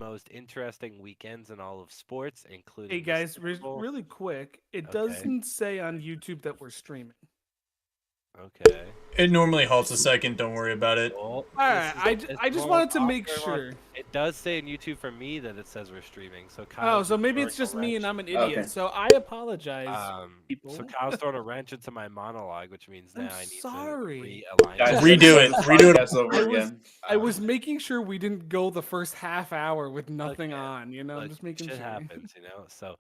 most interesting weekends in all of sports, Hey including the guys, Super Bowl. really quick, it Okay. doesn't say on YouTube that we're streaming. Okay. It normally halts a second. Don't worry about it. Well, All this right, is it's I the just most wanted to make awkward one. sure. It does say in YouTube for me that it says we're streaming, so Oh, Kyle's so just maybe throwing it's a just me and wrench. I'm an Okay. idiot. So I apologize, So people. Kyle's throwing a wrench into my monologue, which means I'm now I need to sorry. realign Guys, it. we have to Redo start it. this Redo it. podcast over I was again. I Um, was making sure we didn't go the first half hour with nothing okay. on. I'm Look, just making shit sure. happens, you know. So,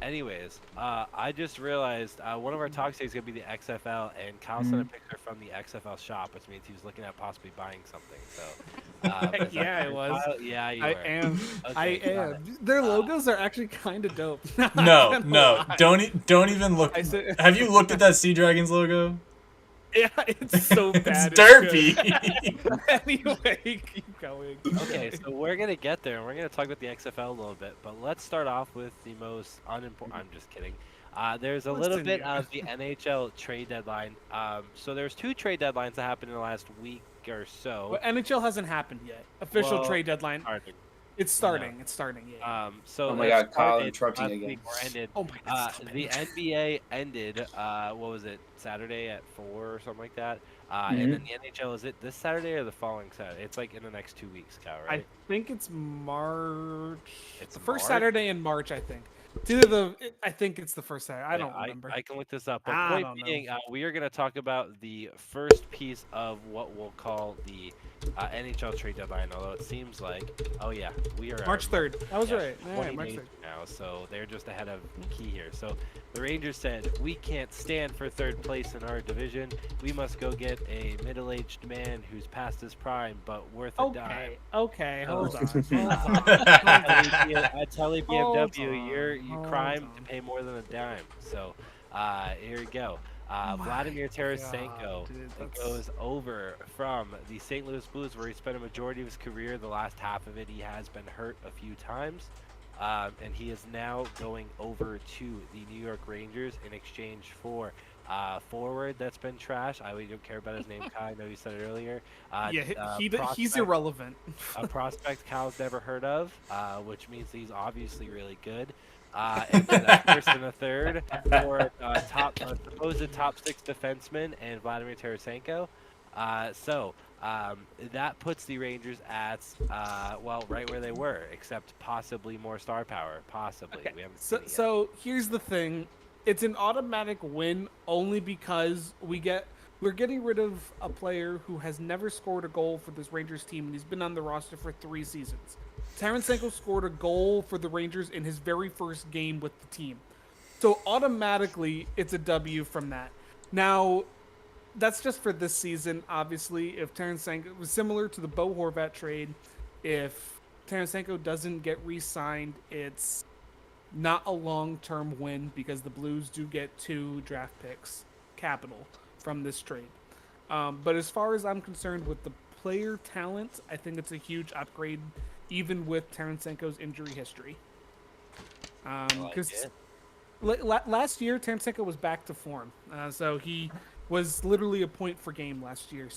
anyways, I just realized one of our talks today is gonna be the XFL, and Kyle sent a picture from the XFL shop, which means he was looking at possibly buying something. So, is that Yeah, I true, was. Kyle? Yeah, you I were. am. I Okay, got it. am. Their logos are actually kind of dope. Not No, gonna no, lie. don't even look. I said, Have you looked at that Sea Dragons logo? yeah, it's so It's bad. derpy. Good. Anyway, keep going. Okay, so we're gonna get there, and we're gonna talk about the XFL a little bit, but let's start off with the most unimportant. I'm just kidding. There's a little Listen bit here. of the NHL trade deadline. So there's two trade deadlines that happened in the last week or so. Well, NHL hasn't happened yet. Official Well, trade deadline. starting. It's starting. It's starting. Yeah. So Oh my it God, Kyle started interrupting last again. week or ended. Oh my God. stop The it. NBA ended. What was it? Saturday at 4 or something like that. And then the NHL, is it this Saturday or the following Saturday? It's like in the next 2 weeks, Cal, I right? think it's March. It's The first March? Saturday in March, I think. It's either I think it's the first Saturday. I Yeah, don't remember. I can look this up. But I point don't know. being, we are going to talk about the first piece of what we'll call the NHL trade deadline. Although it seems like, oh yeah, we are March 3rd. I was yeah, right. Yeah, 20 March days 3rd. from now, so they're just ahead of Key here. So the Rangers said, we can't stand for third place in our division. We must go get a middle-aged man who's past his prime but worth a dime. Okay. Okay. Hold on. Oh. Hold on. I tell you, Hold BMW, you on, crime hold to on. pay more than a dime. So here we go. Vladimir My Tarasenko God, dude, that's- goes over from the St. Louis Blues, where he spent a majority of his career. The last half of it, he has been hurt a few times. And he is now going over to the New York Rangers in exchange for forward that's been trash. I really don't care about his name, Kai. I know you said it earlier. Yeah, he's Prospect- irrelevant. a prospect Cal's never heard of, which means he's obviously really good. And then a first and a third for supposed top six defenseman and Vladimir Tarasenko. That puts the Rangers at right where they were, except possibly more star power. Possibly. Okay. We haven't seen it yet. So here's the thing. It's an automatic win only because we're getting rid of a player who has never scored a goal for this Rangers team, and he's been on the roster for 3 seasons. Tarasenko scored a goal for the Rangers in his very first game with the team. So automatically, it's a W from that. Now, that's just for this season, obviously. If Tarasenko it was similar to the Bo Horvat trade, if Tarasenko doesn't get re-signed, it's not a long-term win because the Blues do get 2 draft picks, capital, from this trade. But as far as I'm concerned with the player talent, I think it's a huge upgrade, even with Tarasenko's injury history. Because last year, Tarasenko was back to form, so he was literally a point per game last year.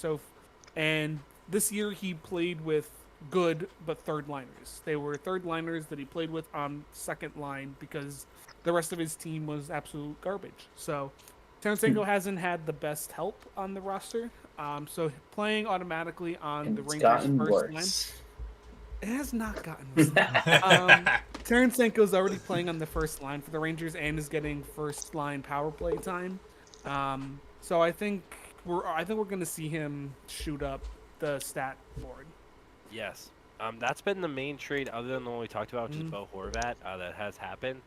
And this year he played with good but third liners. They were third liners that he played with on second line because the rest of his team was absolute garbage. So Tarasenko hasn't had the best help on the roster. So playing automatically on the It's Rangers gotten first line. worse. It has not gotten worse. Tarasenko's already playing on the first line for the Rangers and is getting first line power play time. So I think we're going to see him shoot up the stat board. Yes. That's been the main trade, other than the one we talked about, which is Bo Horvat, that has happened.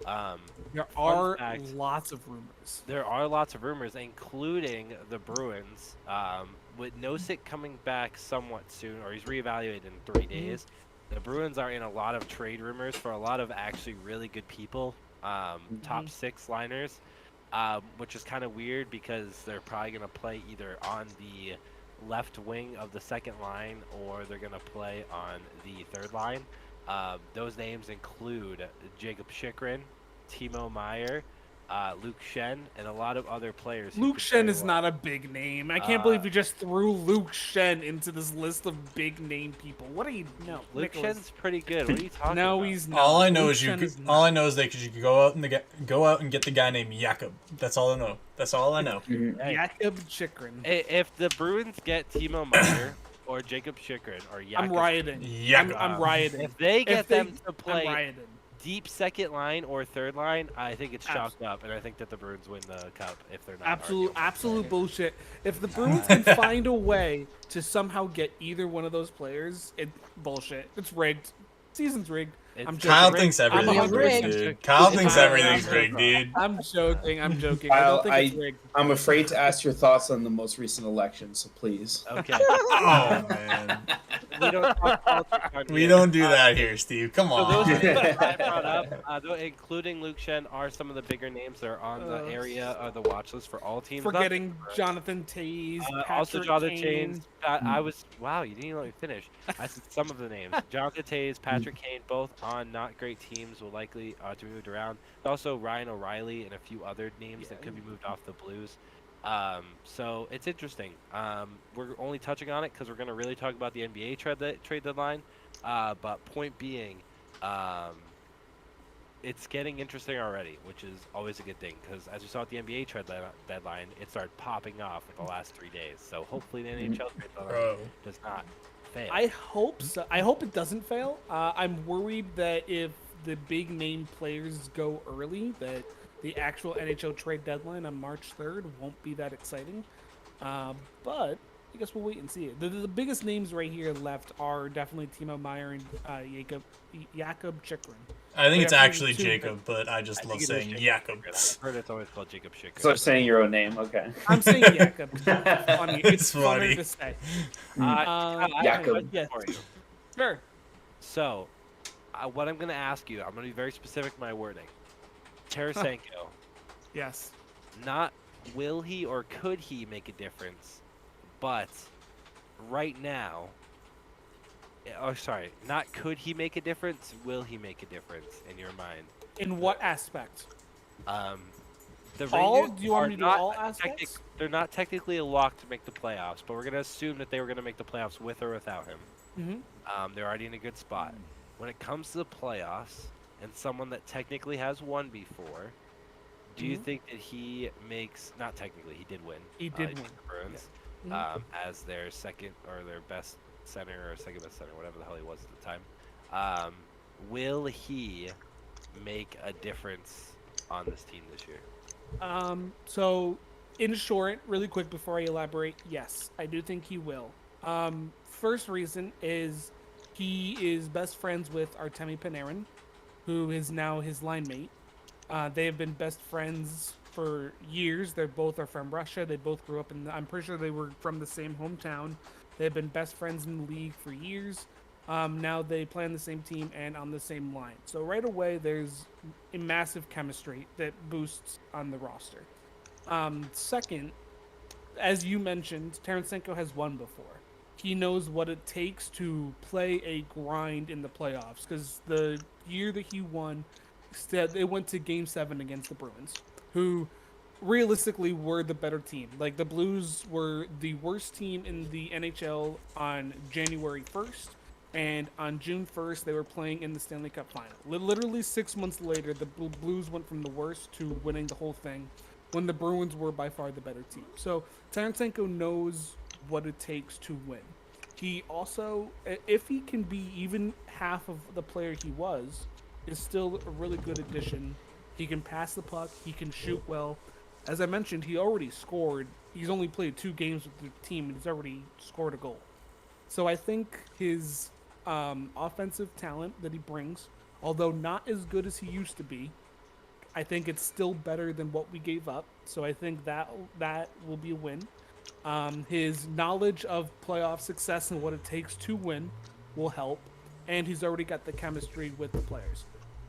There are fact, lots of rumors. There are lots of rumors, including the Bruins, with Nosek coming back somewhat soon, or he's reevaluated in 3 days. The Bruins are in a lot of trade rumors for a lot of actually really good people, top 6 liners, which is kind of weird because they're probably going to play either on the left wing of the second line or they're going to play on the third line. Those names include Jacob Chikrin, Timo Meyer, Luke Shen, and a lot of other players. who Luke could Shen very is well- not a big name. I can't believe Uh, you just threw Luke Shen into this list of big name people. What are you? No, Luke Nicholas. Shen's pretty good. What are you talking No, about? he's not. All I know Luke is Shen all not. I know is that you could go out and go out and get the guy named Jakob. That's all I know. That's all I know. Hey, Jakob Chikrin. if the Bruins get Timo Meyer or Jacob Chikrin or Jakob, I'm rioting. Jakob. I'm rioting. if they get them to I'm play rioting. deep second line or third line, I think it's Abs- chalked up, and I think that the Bruins win the cup if they're not. Absolute bullshit. If the Bruins can find a way to somehow get either one of those players, it's bullshit. It's rigged. Season's rigged. I'm joking. Kyle thinks I'm everything's 100% rigged, joking. dude. Kyle thinks I'm everything's joking. rigged, dude. I'm joking. I'm joking. I Kyle, don't think it's rigged. I'm afraid to ask your thoughts on the most recent election, so please. Okay. Oh man, we don't talk politics on we here. don't do that here, Steve. Come So those on. names that I brought up, including Luke Shen, are some of the bigger names that are on the area of the watch list for all teams. not Forgetting just the Bruins. Jonathan Taze, Also, Patrick Jonathan Kane. Taze. I was wow. You didn't even let me finish. I said some of the names. Jonathan Taze, Patrick Kane, both on not great teams, will likely to be moved around. Also, Ryan O'Reilly and a few other names that could be moved off the Blues. So it's interesting. We're only touching on it because we're going to really talk about the NBA trade deadline. But point being, it's getting interesting already, which is always a good thing because as we saw at the NBA trade deadline, it started popping off in the last 3 days. So hopefully the NHL trade deadline Bro. does not fail. I hope so. I hope it doesn't fail. I'm worried that if the big name players go early, that the actual NHL trade deadline on March 3rd won't be that exciting. But I guess we'll wait and see. The biggest names right here left are definitely Timo Meyer and Jakob Chikrin. I think it's Whatever, actually two- Jacob, but I just I love think it is saying Jacob Jakob. Chikrin. I've heard it's always called Jacob Chikrin. So saying your own name, okay. I'm saying Jakob. It's funny. It's It's funny. funner to say. I have a Jakob. question Yes. for you. Sure. So, what I'm going to ask you, I'm going to be very specific in my wording. Tarasenko, Yes. not will he or could he make a difference, but right now, oh sorry, not could he make a difference, will he make a difference in your mind? In what aspect? The All? Rangers Do you want are me to do not all a aspects? they're not technically a lock to make the playoffs, but we're going to assume that they were going to make the playoffs with or without him. Mm-hmm. They're already in a good spot. When it comes to the playoffs, and someone that technically has won before, do you Mhm. think that he makes? Not technically, he did win. He did beat win. the Bruins, Mhm. as their second or their best center or second best center, whatever the hell he was at the time. Will he make a difference on this team this year? So, in short, really quick before I elaborate, yes, I do think he will. First reason is he is best friends with Artemi Panarin, who is now his line mate. They have been best friends for years. They both are from Russia. They both grew up I'm pretty sure they were from the same hometown. They've been best friends in the league for years. Now they play on the same team and on the same line. So right away, there's a massive chemistry that boosts on the roster. Second, as you mentioned, Tarasenko has won before. He knows what it takes to play a grind in the playoffs. Because the year that he won, they went to Game 7 against the Bruins, who realistically were the better team. Like, the Blues were the worst team in the NHL on January 1st. And on June 1st, they were playing in the Stanley Cup final. Literally 6 months later, the Blues went from the worst to winning the whole thing when the Bruins were by far the better team. So Tarasenko knows what it takes to win. He also, if he can be even half of the player he was, is still a really good addition. He can pass the puck. He can shoot well. As I mentioned, he already scored. He's only played 2 games with the team, and he's already scored a goal. So I think his offensive talent that he brings, although not as good as he used to be, I think it's still better than what we gave up. So I think that will be a win. His knowledge of playoff success and what it takes to win will help, and he's already got the chemistry with the players.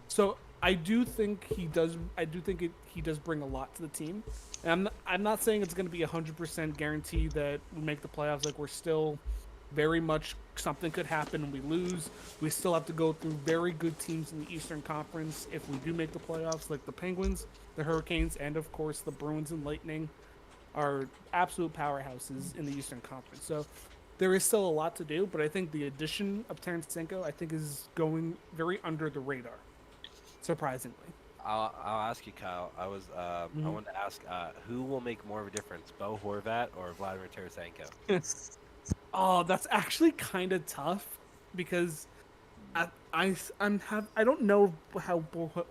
So I do think he does. He does bring a lot to the team. And I'm not saying it's going to be 100% guarantee that we make the playoffs. Like, we're still very much something could happen and we lose. We still have to go through very good teams in the Eastern Conference if we do make the playoffs, like the Penguins, the Hurricanes, and of course the Bruins and Lightning are absolute powerhouses in the Eastern Conference. So there is still a lot to do, but I think the addition of Tarasenko, I think, is going very under the radar, surprisingly. I'll ask you, Kyle. I wanted to ask who will make more of a difference, Bo Horvat or Vladimir Tarasenko? Oh, that's actually kind of tough because I don't know how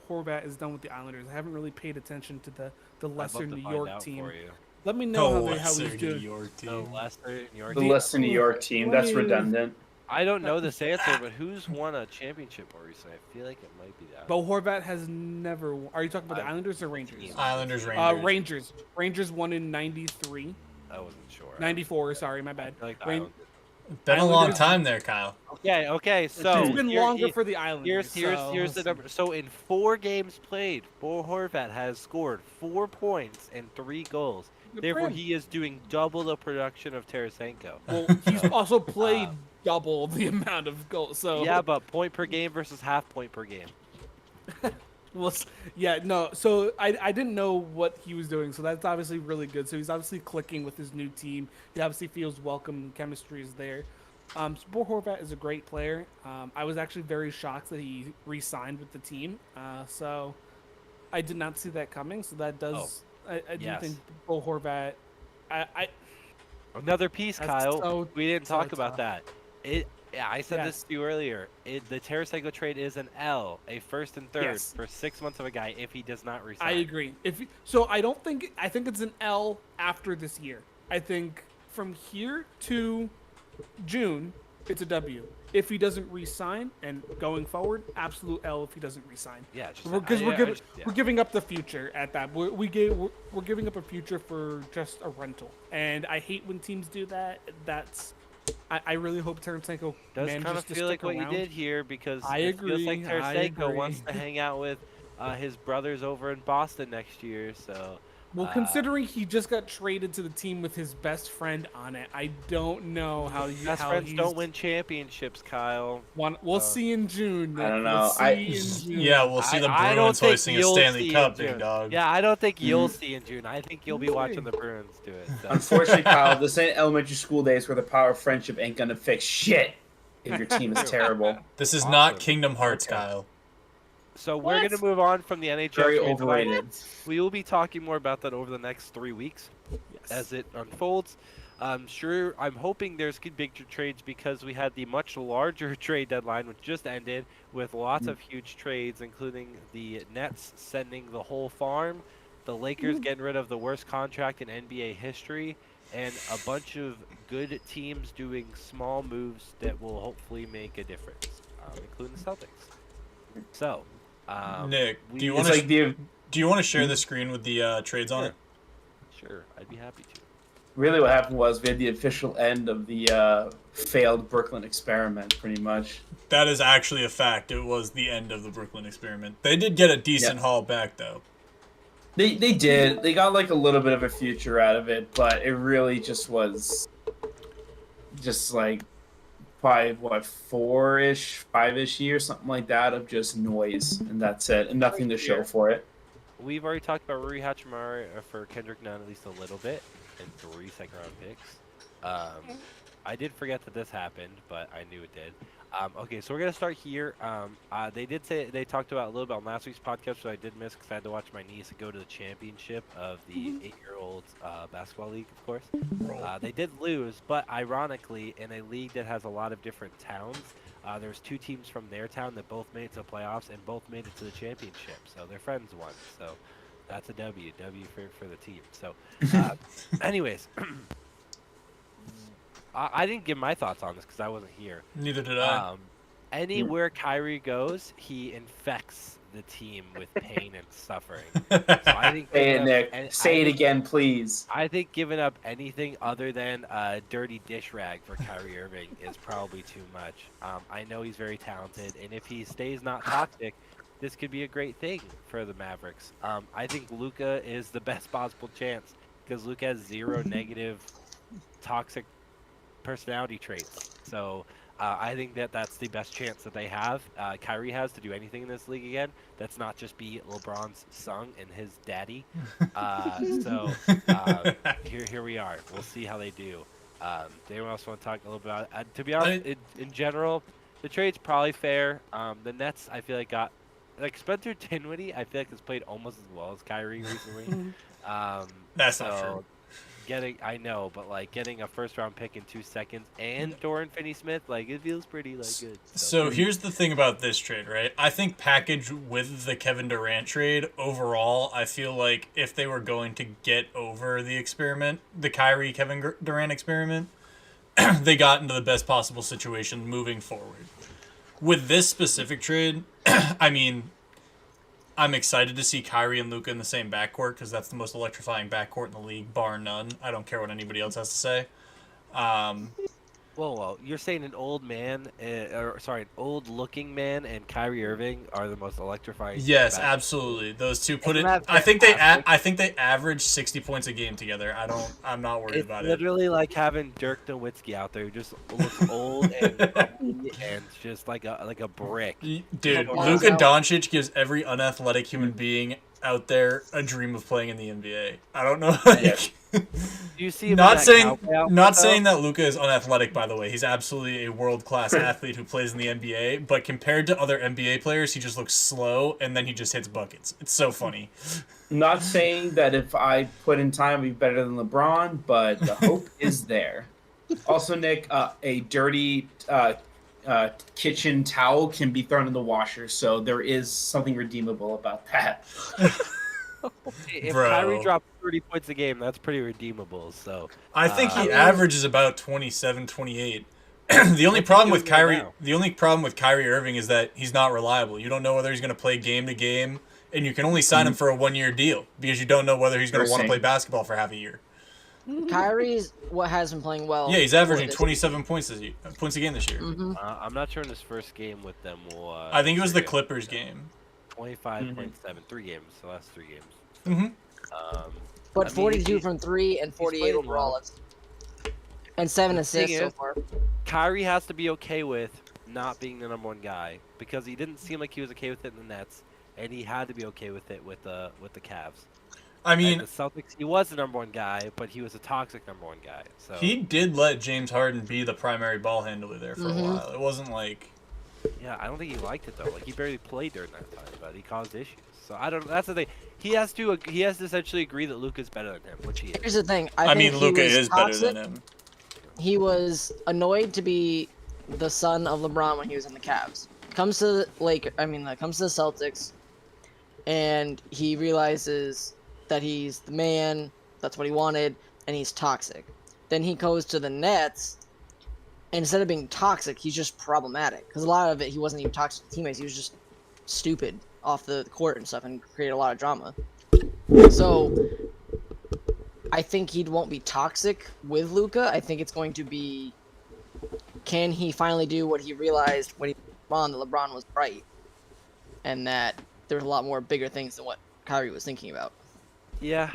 Horvat is done with the Islanders. I haven't really paid attention to the I'd lesser love to New find York out team. for you. Let me know how Lesser he's New doing. York The team. Leicester, New York. The team. Leicester New York team. That's redundant. I don't know this answer, but who's won a championship more recently? I feel like it might be that. Bo Horvat has never. Are you talking about the Islanders or Rangers? Islanders, Rangers. Rangers won in '93. I wasn't sure. 94. Sorry, my bad. I feel like the Ran- Islanders- Been a long Islanders- time there, Kyle. Okay. So It's been here- longer here- for the Islanders. Here's the number. So in 4 games played, Bo Horvat has scored 4 points and 3 goals. Good for Therefore, him. he is doing double the production of Tarasenko. Well, he's also played double the amount of goals. So Yeah, but point per game versus half point per game. Well, yeah, no. So I didn't know what he was doing. So that's obviously really good. So he's obviously clicking with his new team. He obviously feels welcome. Chemistry is there. So Bo Horvat is a great player. I was actually very shocked that he re-signed with the team. So I did not see that coming. So that does. I do yes. think Bo Horvat. Another piece, That's Kyle. so- We didn't so talk about tough. that. Yeah, I said this Yes. to you earlier. The Tarasenko trade is an L, a first and third Yes. for 6 months of a guy if he does not resign. I agree. So, I think it's an L after this year. I think from here to June, it's a W. If he doesn't re-sign, and going forward, absolute L if he doesn't re-sign. Yeah, just Because yeah. we're giving up the future at that. We're giving up a future for just a rental, and I hate when teams do that. I really hope Tarasenko Does manages kind of to feel like stick what around. you did here because I it feels like agree, I Tarasenko agree. wants to hang out with his brothers over in Boston next year. So Well, considering he just got traded to the team with his best friend on it, I don't know how you. best how friends he's don't win championships, Kyle. We'll see in June. I don't know. We'll see in June. Yeah, we'll see the I don't Bruins think hoisting a you'll Stanley see Cup, in big June. dog. Yeah, I don't think you'll see in June. I think you'll be watching the Bruins do it. So. Unfortunately, Kyle, this ain't elementary school days where the power of friendship ain't gonna fix shit if your team is terrible. This is Awesome. not Kingdom Hearts, Okay. Kyle. So we're going to move on from the NHL. Very trade deadline. overrated. We will be talking more about that over the next 3 weeks Yes. as it unfolds. I'm hoping there's good big trades because we had the much larger trade deadline, which just ended, with lots of huge trades, including the Nets sending the whole farm, the Lakers getting rid of the worst contract in NBA history, and a bunch of good teams doing small moves that will hopefully make a difference, including the Celtics. So, Nick, do you It's want to like the do you want to share the screen with the trades on it? Sure, I'd be happy to. really what happened was we had the official end of the failed Brooklyn experiment, pretty much. That is actually a fact. It was the end of the Brooklyn experiment. They did get a decent Yeah. haul back, though. They did. They got like a little bit of a future out of it, but it really just was just like probably what 4-ish, 5-ish years, something like that of just noise, and that's it, and nothing to show for it. We've already talked about Rui Hachimura for Kendrick Nunn at least a little bit, and 3 second-round picks. I did forget that this happened, but I knew it did. Okay, so we're gonna start here. They did say they talked about a little bit on last week's podcast, so I did miss because I had to watch my niece go to the championship of the 8-year-old basketball league, of course. They did lose, but ironically, in a league that has a lot of different towns, there's 2 teams from their town that both made it to the playoffs and both made it to the championship. So their friends won. So that's a W for the team. So, anyways. I didn't give my thoughts on this because I wasn't here. Neither did I. Anywhere Kyrie goes, he infects the team with pain and suffering. So I think Say it, giving up Nick. any- Say it again, please. I think giving up anything other than a dirty dish rag for Kyrie Irving is probably too much. I know he's very talented, and if he stays not toxic, this could be a great thing for the Mavericks. I think Luka is the best possible chance because Luka has 0 negative toxic personality traits. So I think that that's the best chance that they have. Kyrie has to do anything in this league again. That's not just be LeBron's son and his daddy. So here we are. We'll see how they do. Do anyone else want to talk a little bit about it? To be honest, in general, the trade's probably fair. The Nets, I feel like like Spencer Dinwiddie, I feel like has played almost as well as Kyrie recently. That's not true. I know, but like getting a first-round pick in 2 seconds and Dorian Finney-Smith, like it feels pretty good. So here's the thing about this trade, right? I think packaged with the Kevin Durant trade, overall, I feel like if they were going to get over the experiment, the Kyrie Kevin Durant experiment, they got into the best possible situation moving forward. With this specific trade, I mean, I'm excited to see Kyrie and Luka in the same backcourt because that's the most electrifying backcourt in the league, bar none. I don't care what anybody else has to say. Well, you're saying an old man, an old-looking man, and Kyrie Irving are the most electrifying. Yes, absolutely. Those two put it. Isn't that I think fantastic? they average 60 points a game together. I'm not worried It's about it. literally like having Dirk Nowitzki out there who just looks old and grumpy and just like a brick. Dude, Wow. Luka Doncic gives every unathletic human being out there a dream of playing in the NBA. I don't know. Like, Do you see him in not that saying cowboy outfit, not though? saying that Luka is unathletic, by the way. He's absolutely a world-class athlete who plays in the NBA, but compared to other NBA players, he just looks slow and then he just hits buckets. It's so funny. Not saying that if I put in time, I'd be better than LeBron, but the hope is there. Also, Nick, a dirty kitchen towel can be thrown in the washer, so there is something redeemable about that. If Bro. Kyrie dropped 30 points a game, that's pretty redeemable. So I think he mean- averages about 27, 28. The only What's problem he with doing right Kyrie, now? the only problem with Kyrie Irving is that he's not reliable. You don't know whether he's going to play game to game, and you can only sign him for a 1-year deal because you don't know whether he's going to want to play basketball for half a year. Kyrie's what has been playing well. Yeah, he's for averaging this- 27 points a game this year. Mhm. I'm not sure in his first game with them will. I think it was the figure out. Clippers game. 25.7, 3 games, the last 3 games. Mm-hmm. But I mean, 42 he- from 3 and 48 playing overall. well. And 7 The thing assists so is- far. Kyrie has to be okay with not being the #1 guy because he didn't seem like he was okay with it in the Nets, and he had to be okay with it with the Cavs. I And mean, the Celtics, he was the #1 guy, but he was a toxic #1 guy. So he did let James Harden be the primary ball handler there for a while. It wasn't like... yeah, I don't think he liked it though. Like he barely played during that time, but he caused issues. So I don't. That's the thing. He has to essentially agree that Luka's better than him, which he is. Here's the thing. I think mean, he Luka was is better toxic. than him. He was annoyed to be the son of LeBron when he was in the Cavs. Comes to the comes to the Celtics, and he realizes that he's the man. That's what he wanted, and he's toxic. Then he goes to the Nets, and instead of being toxic, he's just problematic. Because a lot of it, he wasn't even toxic to teammates. He was just stupid off the court and stuff, and created a lot of drama. So I think he won't be toxic with Luka. I think it's going to be, can he finally do what he realized when he was that LeBron was right, and that there's a lot more bigger things than what Kyrie was thinking about. Yeah,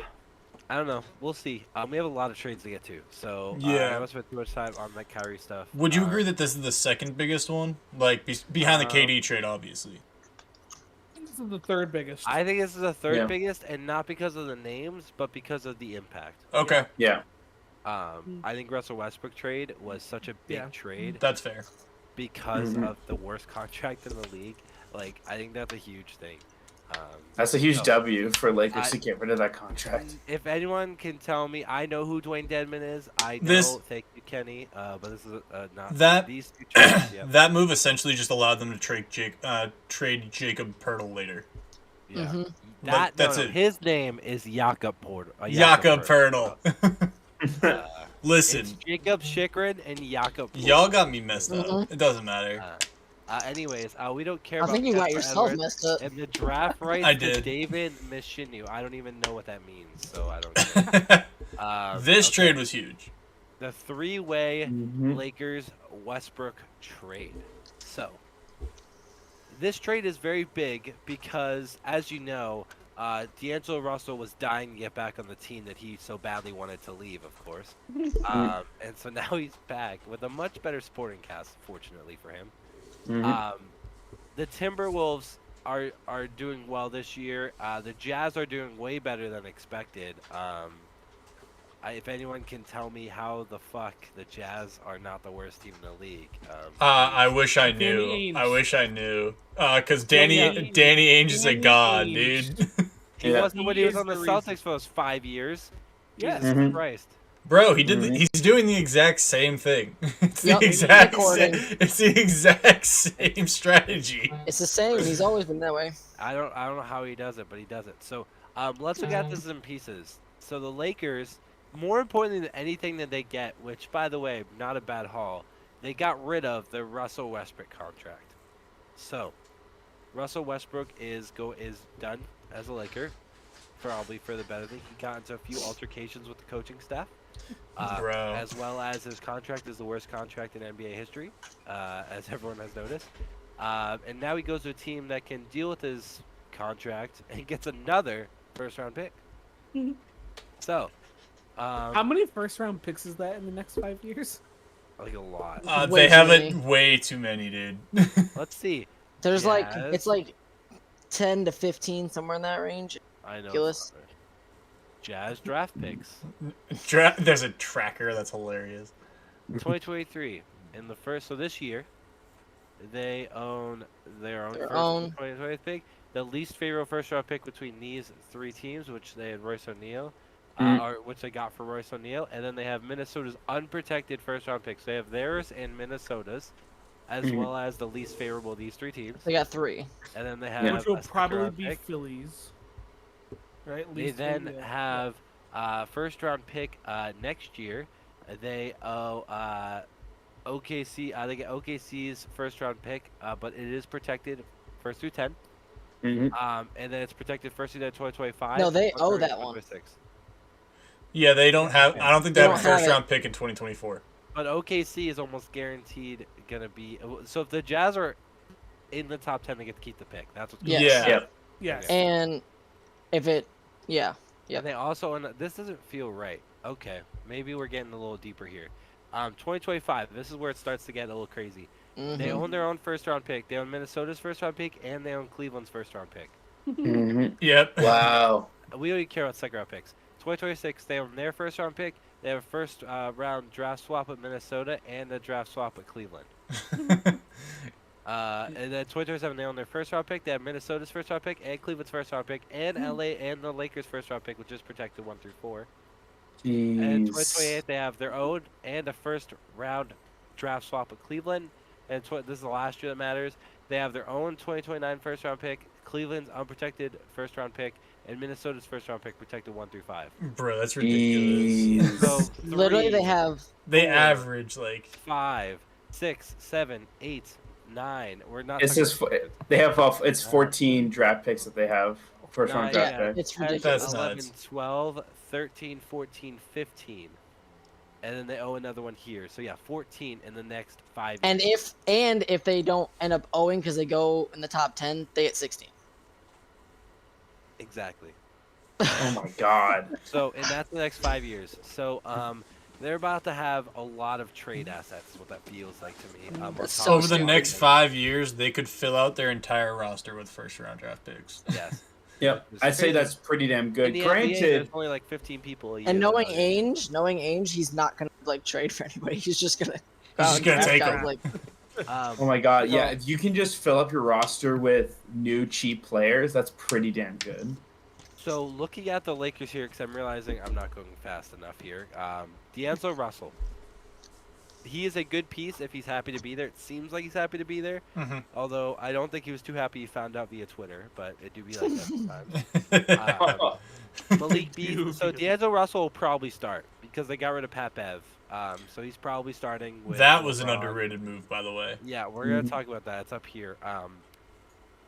I don't know. We'll see. We have a lot of trades to get to, so I Yeah. don't want to spend too much time on that Kyrie stuff. Would you agree that this is the second biggest one? Like, behind the KD trade, obviously. This is the third biggest. I think this is the third Yeah. biggest, and not because of the names, but because of the impact. Okay, Yeah. I think Russell Westbrook trade was such a big Yeah. trade that's fair. because of the worst contract in the league. Like, I think that's a huge thing. That's a huge So, W for Lakers I- to get rid of that contract. If anyone can tell me, I know who Dwayne Dedman is. I know. This- Thank you, Kenny. But this is not That- these two trades. Yeah. That move essentially just allowed them to trade Jacob Pertl later. Yeah. Mhm. That's no, it. His name is Jakob Porter. Jakob Pertl. It's Listen, Jacob Chikrin and Jakob. Porter. y'all got me messed up. Mhm. It doesn't matter. Anyways, we don't care I about. think you got Kemba yourself Edwards messed up. And the draft rights I to did. David Mishinu. I don't even know what that means, so I don't care. This Okay. trade was huge. The three-way Mhm. Lakers Westbrook trade. So, this trade is very big because, as you know, D'Angelo Russell was dying to get back on the team that he so badly wanted to leave, of course. And so now he's back with a much better supporting cast, fortunately for him. The Timberwolves are doing well this year. The Jazz are doing way better than expected. If anyone can tell me how the fuck the Jazz are not the worst team in the league, I wish I knew. Ainge. I wish I knew. Cause Danny Ainge is a Danny god, Ainge. dude. he Yeah. wasn't when he was He on the is the reason. Celtics for those 5 years. Yes. Jesus Christ. Bro, he's doing the exact same thing. It's Yep, the exact according. it's the exact same strategy. It's the same. He's always been that way. I don't know how he does it, but he does it. So let's look at this in pieces. So the Lakers, more importantly than anything that they get, which by the way, not a bad haul, they got rid of the Russell Westbrook contract. So Russell Westbrook is done as a Laker, probably for the better thing. He got into a few altercations with the coaching staff. Bro. As well as his contract is the worst contract in NBA history, as everyone has noticed. And now he goes to a team that can deal with his contract and gets another first-round pick. So, How many first-round picks is that in the next 5 years? like a lot. Way They too have many. it way too many, dude. Let's see. There's Jazz. it's like 10 to 15, somewhere in that range. I know. Ridiculous. Jazz draft picks. There's a tracker. That's hilarious. 2023 in the first. So this year, they own their Their own own. 2020 pick. The least favorable first-round pick between these three teams, which they had Royce O'Neal, or which they got for Royce O'Neal, and then they have Minnesota's unprotected first-round picks. They have theirs and Minnesota's, as well as the least favorable of these three teams. They got 3. And then they have Which will a probably second-round be pick. Phillies. Right? They Least then favorite, have first round pick next year. They owe OKC. They get OKC's first round pick, but it is protected first through 10. And then it's protected first through 2025. No, they and owe 130, that one. 126. Yeah, they don't have. I don't think they They have a don't have first it. round pick in 2024. But OKC is almost guaranteed gonna be. So if the Jazz are in the top 10, they get to keep the pick. That's what's going Yes. Yeah. Yep. Yes. And if it, yeah. Yep. And they also, and this doesn't feel right. Okay, maybe we're getting a little deeper here. 2025. This is where it starts to get a little crazy. They Mhm. own their own first round pick. They own Minnesota's first round pick, and they own Cleveland's first round pick. Yep. Wow. We don't even care about second round picks. 2026, they own their first round pick. They have a first round draft swap with Minnesota and a draft swap with Cleveland. And then 2027, they own their first round pick. They have Minnesota's first round pick and Cleveland's first round pick, and LA and the Lakers' first round pick, which is protected 1 through 4. And Jeez. 2028, they have their own and a first round draft swap with Cleveland. And this is the last year that matters. They have their own 2029 first round pick, Cleveland's unprotected first round pick, and Minnesota's first round pick protected 1 through 5. Bro, that's ridiculous. Jeez. So Literally, they have. They 4, average like 5, 6, 7, 8, 9. We're not. It's talking just about- they have it's 14 draft picks that they have. First round 9, draft Yeah, pick. it's 10, ridiculous. That's 11, nuts. 12, 13, 14, 15. And then they owe another one here. So yeah, 14 in the next 5 And years. if they don't end up owing because they go in the top 10, they get 16. Exactly. Oh my god. So, and that's the next 5 years. So, they're about to have a lot of trade assets, is what that feels like to me. That's on so top of over the stupid. next 5 years, they could fill out their entire roster with first round draft picks. Yes. Yep. It's I'd say crazy. that's pretty damn In good. the NBA, there's Granted, only like 15 people a year. And knowing that are- Ainge, he's not gonna like trade for anybody. He's just gonna. He's just gonna draft take guys, them. Like, oh my god, yeah, So- if you can just fill up your roster with new cheap players, that's pretty damn good. So looking at the Lakers here, because I'm realizing I'm not going fast enough here. D'Angelo Russell. He is a good piece if he's happy to be there. It seems like he's happy to be there. Mhm. Although I don't think he was too happy he found out via Twitter, but it do be like that sometimes. Malik Beasley. So D'Angelo Russell will probably start because they got rid of Pat Bev. So he's probably starting with That was an LeBron. underrated move, by the way. Yeah, we're gonna talk about that. It's up here.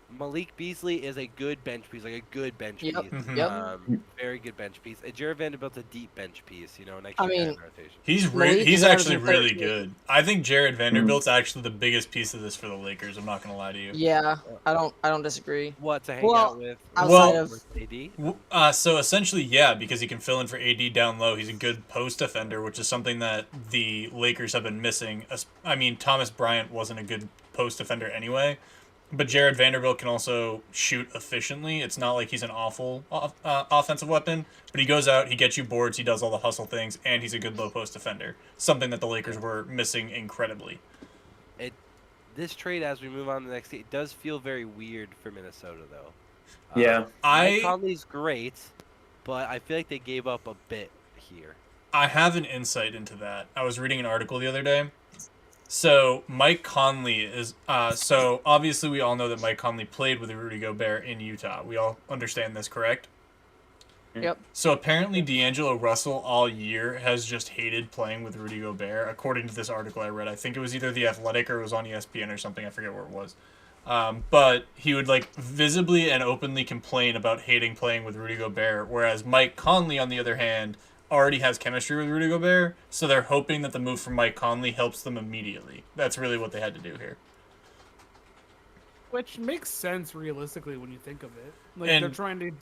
Malik Beasley is a good bench piece, like a good bench Yep, piece. yep. Very good bench piece. And Jared Vanderbilt's a deep bench piece, an I extra guy mean, in rotation. Malik He's is actually averaging really 13. good. I think Jared Vanderbilt's actually the biggest piece of this for the Lakers. I'm not gonna lie to you. Yeah, I don't disagree. What, to hang Well, out with outside Well- of with AD? So essentially, yeah, because he can fill in for AD down low. He's a good post defender, which is something that the Lakers have been missing. I mean, Thomas Bryant wasn't a good post defender anyway, but Jared Vanderbilt can also shoot efficiently. It's not like he's an awful offensive weapon, but he goes out, he gets you boards, he does all the hustle things, and he's a good low post defender. Something that the Lakers were missing incredibly. This trade, as we move on to the next team, it does feel very weird for Minnesota, though. Yeah. Mike Conley's great, but I feel like they gave up a bit here. I have an insight into that. I was reading an article the other day. So Mike Conley is so obviously we all know that Mike Conley played with Rudy Gobert in Utah. We all understand this, correct? Yep. So apparently D'Angelo Russell all year has just hated playing with Rudy Gobert, according to this article I read. I think it was either The Athletic or it was on ESPN or something. I forget where it was. But he would like visibly and openly complain about hating playing with Rudy Gobert, whereas Mike Conley, on the other hand, already has chemistry with Rudy Gobert, so they're hoping that the move from Mike Conley helps them immediately. That's really what they had to do here. Which makes sense realistically when you think of it. Like And-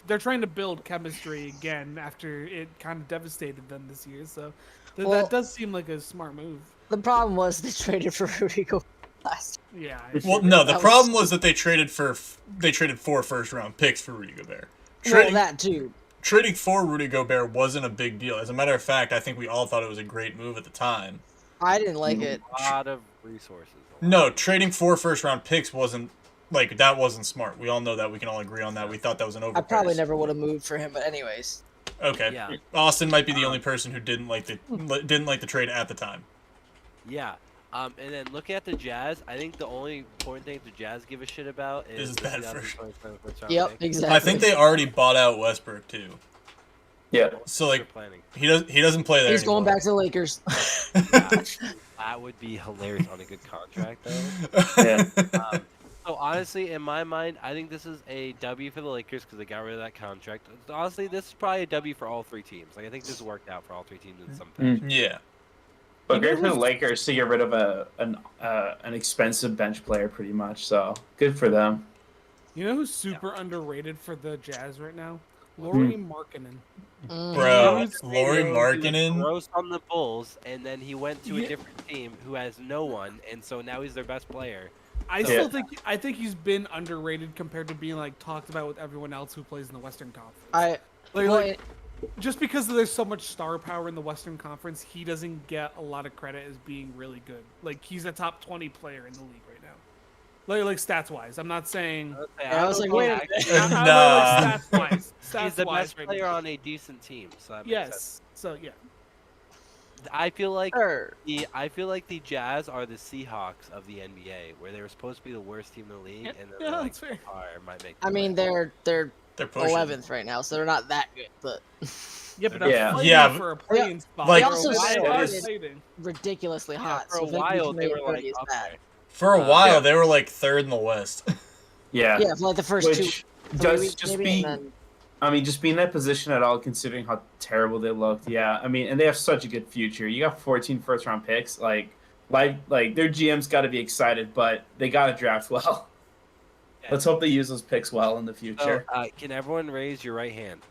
they're trying to build chemistry again after it kind of devastated them this year. So Well- that does seem like a smart move. the problem was they traded for Rudy Gobert last. Yeah. Well, no, the That was- problem was that they traded 4 first-round picks for Rudy Gobert. Well, Trading, that too. trading for Rudy Gobert wasn't a big deal. As a matter of fact, I think we all thought it was a great move at the time. I didn't like it. A lot of resources. No, trading 4 first-round picks wasn't that wasn't smart. We all know that. We can all agree on that. We thought that was an overpay. I probably never would have moved for him, but anyways. Okay. Yeah. Austin might be the only person who didn't like the trade at the time. Yeah. And then looking at the Jazz, I think the only important thing the Jazz give a shit about is Is the that 2027 first round Yep, pick. exactly. I think they already bought out Westbrook too. Yeah. So They're like planning. he doesn't play there. He's going anymore. back to the Lakers. Yeah, that would be hilarious on a good contract, though. Yeah. So honestly, in my mind, I think this is a W for the Lakers because they got rid of that contract. Honestly, this is probably a W for all 3 teams. Like I think this worked out for all 3 teams in some fashion. Yeah. But great for the Lakers to get rid of an expensive bench player, pretty much. So good for them. You know who's super underrated for the Jazz right now? Laurie Markkinen. Bro, He's- Laurie He was Markkinen. gross on the Bulls, and then he went to Yeah. a different team who has no one, and so now he's their best player. I Yeah. still think he's been underrated compared to being like talked about with everyone else who plays in the Western Conference. Like, just because there's so much star power in the Western Conference, he doesn't get a lot of credit as being really good. Like he's a top 20 player in the league right now. Like stats wise, I'm not saying. I was like, wait a minute. Nah. Stats wise, He's the best right player now. on a decent team. So that makes sense. Yes. So yeah. I feel like Sure. the Jazz are the Seahawks of the NBA, where they were supposed to be the worst team in the league, and then Yeah, they're like, that's fair. might make. I the mean, playoffs. they're They're pushing. 11th right now, so they're not that good, but Yeah, but Yeah. fighting Yeah, for a playing spot. like- They also For a while, started- fighting. ridiculously Yeah, hot. for so a I think while reaching they were rate like 30 is up bad. there. For a while, Yeah. they were like 3rd in the West. Yeah. Yeah, for like the first Which 3 does weeks just maybe, be. and then I mean, just be in that position at all, considering how terrible they looked. Yeah, I mean, and they have such a good future. You got 14 first-round picks. Like their GM's got to be excited, but they got to draft well. Yeah. Let's hope they use those picks well in the So, future. can everyone raise your right hand?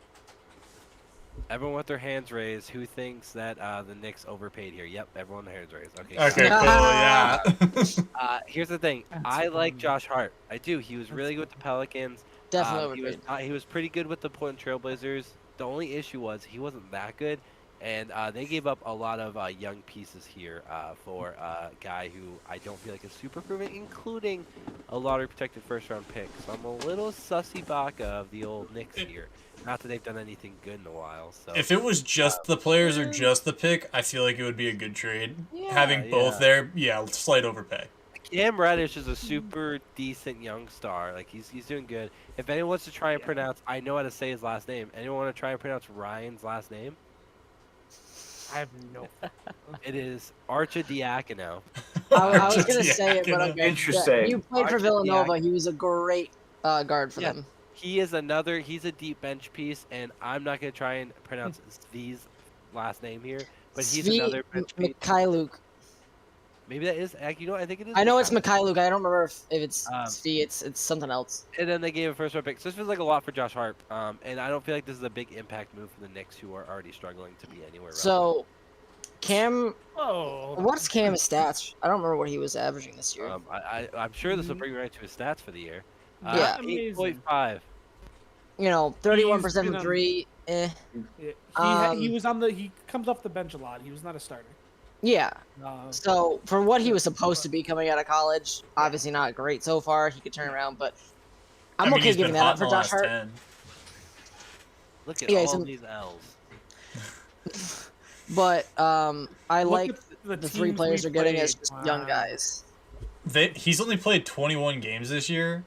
Everyone with their hands raised. Who thinks that the Knicks overpaid here? Yep, everyone hands raised. Okay. Okay, cool. Yeah. Here's the thing. That's I like funny. Josh Hart. I do. He was really good with the Pelicans. definitely He overpaid. was pretty good with the Portland Trailblazers. The only issue was he wasn't that good, and they gave up a lot of young pieces here for a guy who I don't feel like is super proven, including a lottery protected first round pick. So I'm a little sussy baka of the old Knicks here. Not that they've done anything good in a while. So If it was just the players or just the pick, I feel like it would be a good trade. Yeah, Having both yeah. there, yeah, slight overpay. Cam Reddish is a super decent young star. Like he's doing good. If anyone wants to try and pronounce, I know how to say his last name. Anyone want to try and pronounce Ryan's last name? I have no. It is Archidiakono. I was gonna say it, but I'm Archidiakono. Interesting. You played for Archie Villanova. Diakono. He was a great guard for Yeah. them. He's a deep bench piece, and I'm not gonna try and pronounce Sv's last name here, but he's another bench piece. Mikhailuk. Maybe that is, you know, I think it is. I know it's Mikhailuk. Mikhailuk. I don't remember if it's Um, Svi. It's something else. And then they gave a first round pick. So this feels like a lot for Josh Hart. And I don't feel like this is a big impact move for the Knicks, who are already struggling to be anywhere relevant. So, Cam, Oh. what's Cam's stats? I don't remember what he was averaging this year. I'm sure this will bring me right to his stats for the year. Yeah. 8.5. You know, 31% been from on- three. Yeah, he was on the. He comes off the bench a lot. He was not a starter. Yeah. Uh, So for what he was supposed to be coming out of college, obviously not great so far. He could turn around, but I'm I mean, okay he's giving been that hot up for in the Josh last Hart. 10. Look at Yeah, he's all in- these L's. But I look like at the teams three players we they're getting played. as just young Wow. guys. He's only played 21 games this year.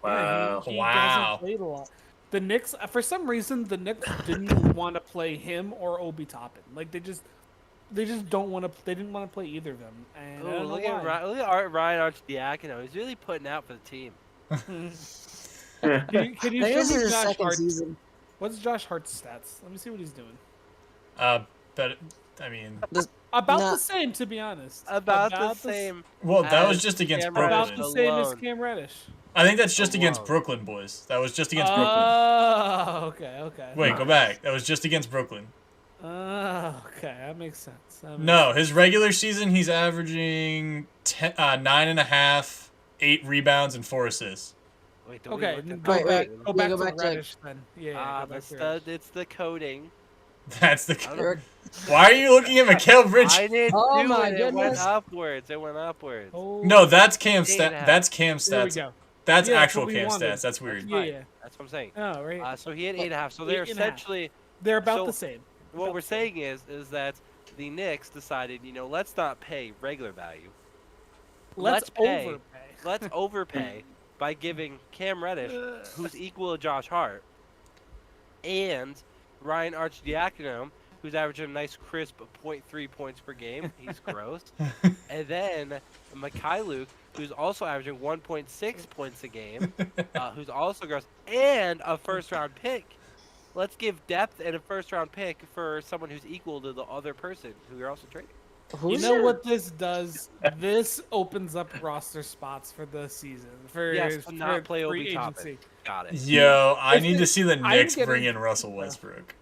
Wow. He Wow. hasn't played a lot. The Knicks, for some reason, the Knicks didn't want to play him or Obi Toppin. Like they just don't want to. They didn't want to play either of them. And I Oh, don't know look at why. Ryan Arcidiacono. He's really putting out for the team. Can you I show think me this is his Josh second Hart? season. What's Josh Hart's stats? Let me see what he's doing. But I mean, About Nah. the same, to be honest. About the same. well, that was As just against Cam About Reddish the Brooklyn. same as alone. Cam Reddish. I think that's just against Alone. Brooklyn, boys. That was just against Brooklyn. Oh, okay. Wait, go back. That was just against Brooklyn. Okay, that makes sense. No, his regular season, he's averaging 9.5, 8 rebounds, and 4 assists. Wait, don't Okay, we look go at Wait, back. wait. Go back go to back to- Reddish then. Yeah. Ah, go back that's to Reddish. it's the coding. That's the. I don't know. Eric, Why are you looking at Mikal Bridges? I didn't Oh do my it. It went goodness. upwards. It went upwards. Oh, No, that's Cam 8.5. That's Cam there we stats. go. That's Yeah, that's actual what we Cam wanted. stats. That's weird. Yeah, Fine. yeah. That's what I'm saying. Oh, right. So he had 8.5. So they're 8.5. essentially They're about so- the same. what we're saying is that the Knicks decided, let's not pay regular value. Let's pay. overpay. Let's overpay by giving Cam Reddish, who's equal to Josh Hart, and Ryan Arcidiacono, who's averaging a nice crisp 0.3 points per game. He's gross. And then Mikhailuk, who's also averaging 1.6 points a game, who's also gross, and a first-round pick. Let's give depth and a first-round pick for someone who's equal to the other person who you're also trading. You who's know your- what this does? This opens up roster spots for the season. For Yes, to not for play free Obi Toppin. agency. Got it. Yo, I If need it- to see the I'm Knicks getting- bring in Russell Westbrook.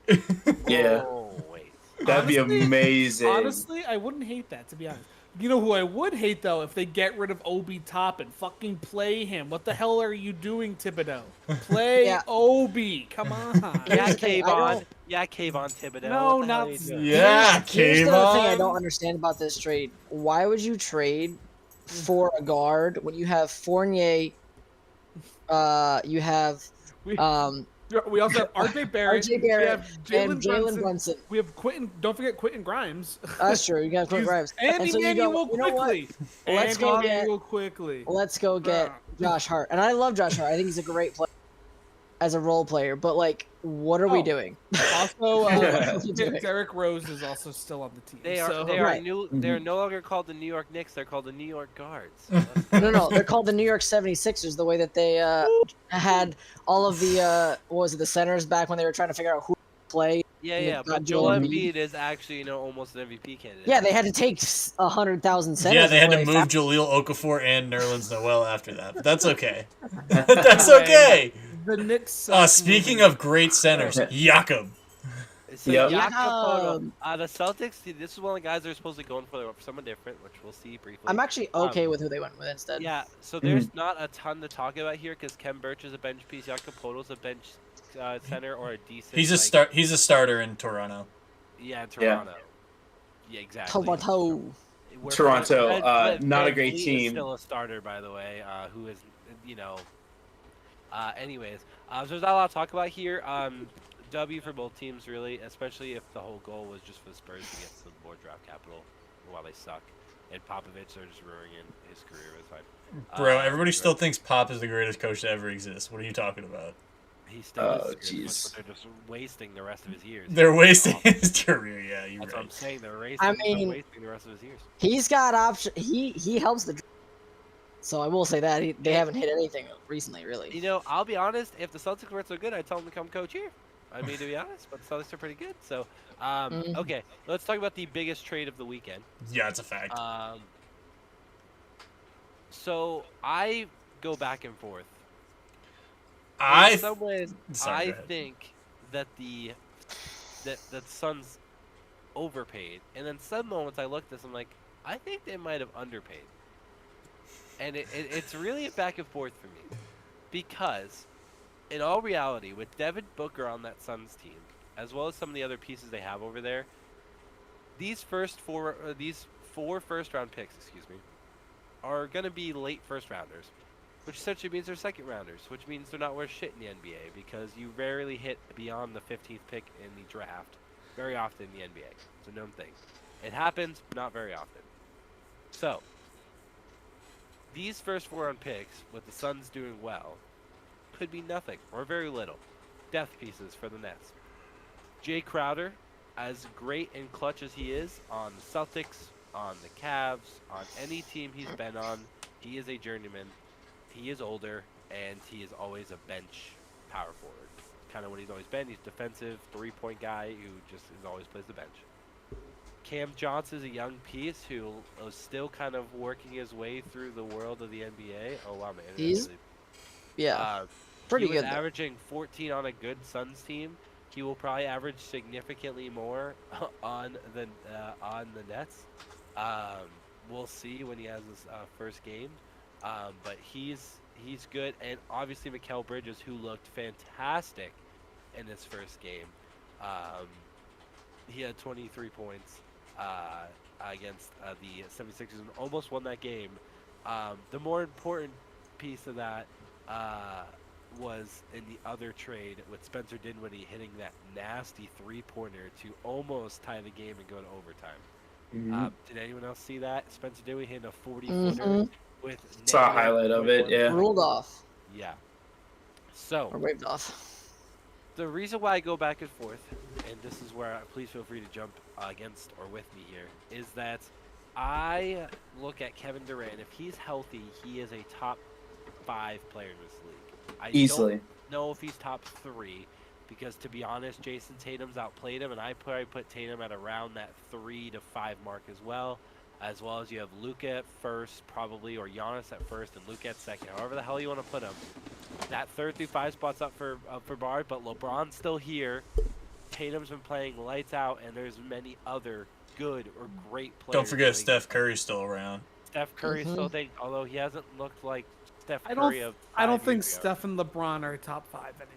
Yeah, Oh, wait. that'd be Honestly- amazing. Honestly, I wouldn't hate that, to be honest. You know who I would hate, though, if they get rid of Obi Toppin? Fucking play him. What the hell are you doing, Thibodeau? Play Yeah. Obi. Come on. Yeah, Here's the thing, I Kayvon. don't- Yeah, Kayvon Thibodeau. No, What the hell not- are you doing? Yeah, Here's the other thing I Kayvon. don't understand about this trade. Why would you trade for a guard when you have Fournier? You have We, um, we also have RJ Barrett. RJ Barrett we have and Jalen Jalen Brunson. Brunson. We have Quentin. Don't forget Quentin Grimes. That's true. You got Quentin Grimes. And so you Emmanuel go, you know what? quickly. Let's And go get- Emmanuel quickly. Let's go get Josh Hart. And I love Josh Hart. I think he's a great player as a role player. But like, what are we Oh. doing? Also, What are you doing? Derrick Rose is also still on the team. They are so. they are Right. new. They're no longer called the New York Knicks. They're called the New York Guards. No, they're called the New York 76ers. The way that they had all of the what was it, the centers back when they were trying to figure out who to play. Yeah, Yeah, yeah. But got Joel Joel Embiid is actually almost an MVP candidate. Yeah, they had to take 100,000 centers. Yeah, they had to before move found- Jahlil Okafor and Nerlens Noel after that. But that's okay. That's okay. The Knicks. suck Speaking moving- of great centers, Jakob. So Yep. Jakob Jakob. Poeltl, the Celtics. This is one of the guys they're supposed to go for someone different, which we'll see briefly. I'm actually okay with who they went with instead. Yeah, so there's not a ton to talk about here because Kem Birch is a bench piece, Jakob Poeltl's a bench center or a decent. He's a start. He's a starter in Toronto. Yeah, in Toronto. Yeah, exactly. Toronto. Where Toronto, not a Fred great Lee is team. Still a starter, by the way. Who is, anyways, so there's not a lot to talk about here. W for both teams, really, especially if the whole goal was just for the Spurs to get some more draft capital while they suck. And Popovich, they're just ruining his career. It's fine. Bro, everybody still thinks Pop is the greatest coach to ever exist. What are you talking about? He still Oh, is good, jeez. but they're just wasting the rest of his years. They're wasting his career. Yeah, you're That's what I'm right. saying. They're I wasting mean- the rest of his years. He's got option. He helps the. So I will say that they haven't hit anything recently, really. You know, I'll be honest. If the Celtics weren't so good, I'd tell them to come coach here. I mean, to be honest, but the Celtics are pretty good. So, Mhm. okay, let's talk about the biggest trade of the weekend. Yeah, it's a fact. So I go back and forth. I In some ways, Sorry, go I ahead. think that the Suns overpaid, and then some moments I look at this, I'm like, I think they might have underpaid, and it's really a back and forth for me, because in all reality, with Devin Booker on that Suns team, as well as some of the other pieces they have over there, these four first round picks, excuse me, are gonna be late first rounders, which essentially means they're second rounders, which means they're not worth shit in the NBA because you rarely hit beyond the 15th pick in the draft very often in the NBA. It's a known thing. It happens, but not very often. So, these first 4 round picks, with the Suns doing well, could be nothing or very little. Death pieces for the Nets. Jay Crowder, as great and clutch as he is on the Celtics, on the Cavs, on any team he's been on, he is a journeyman. He is older, and he is always a bench power forward. Kind of what he's always been. He's defensive, three-point guy who just always plays the bench. Cam Johnson is a young piece who is still kind of working his way through the world of the NBA. Oh, wow, man. He's pretty he was good. Though. averaging 14 on a good Suns team. He will probably average significantly more on the Nets. We'll see when he has his first game. But he's good, and obviously Mikal Bridges, who looked fantastic in his first game. He had 23 points against the 76ers and almost won that game. The more important piece of that was in the other trade with Spencer Dinwiddie hitting that nasty three-pointer to almost tie the game and go to overtime. Did anyone else see that? Spencer Dinwiddie hitting a 40-footer with Saw a highlight of it, yeah. Ruled off. Yeah. So Or waved off. the reason why I go back and forth, and this is where please feel free to jump against or with me here, is that I look at Kevin Durant. If he's healthy, he is a top 5 player in this league. I Easily. don't know if he's top 3, because to be honest, Jason Tatum's outplayed him, and I probably put Tatum at around that 3 to 5 mark as well as you have Luka at first, probably, or Giannis at first, and Luka at second. However the hell you want to put him. That 3rd through 5 spot's up for Bard, but LeBron's still here. Tatum's been playing lights out, and there's many other good or great players. Don't forget Steph Curry's still around. Steph Curry's still there, although he hasn't looked like Steph I Curry don't. of I don't 5 think years ago. Steph and LeBron are top 5 anymore.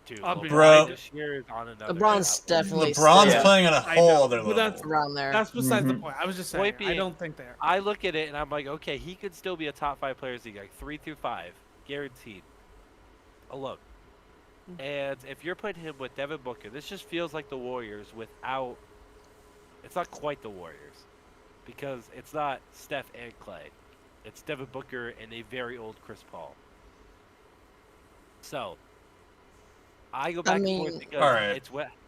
Dude, I'll be LeBron honest. this year is on another LeBron's level. definitely LeBron's still playing on a I whole know, other but level. that's- around there. That's besides the Mhm. point. I was just saying. Point I being, don't think they are. I look at it and I'm like, okay, he could still be a top 5 player in the league, like 3 through 5, guaranteed, alone. And if you're putting him with Devin Booker, this just feels like the Warriors without. It's not quite the Warriors, because it's not Steph and Clay. It's Devin Booker and a very old Chris Paul. So I go back and forth because Alright.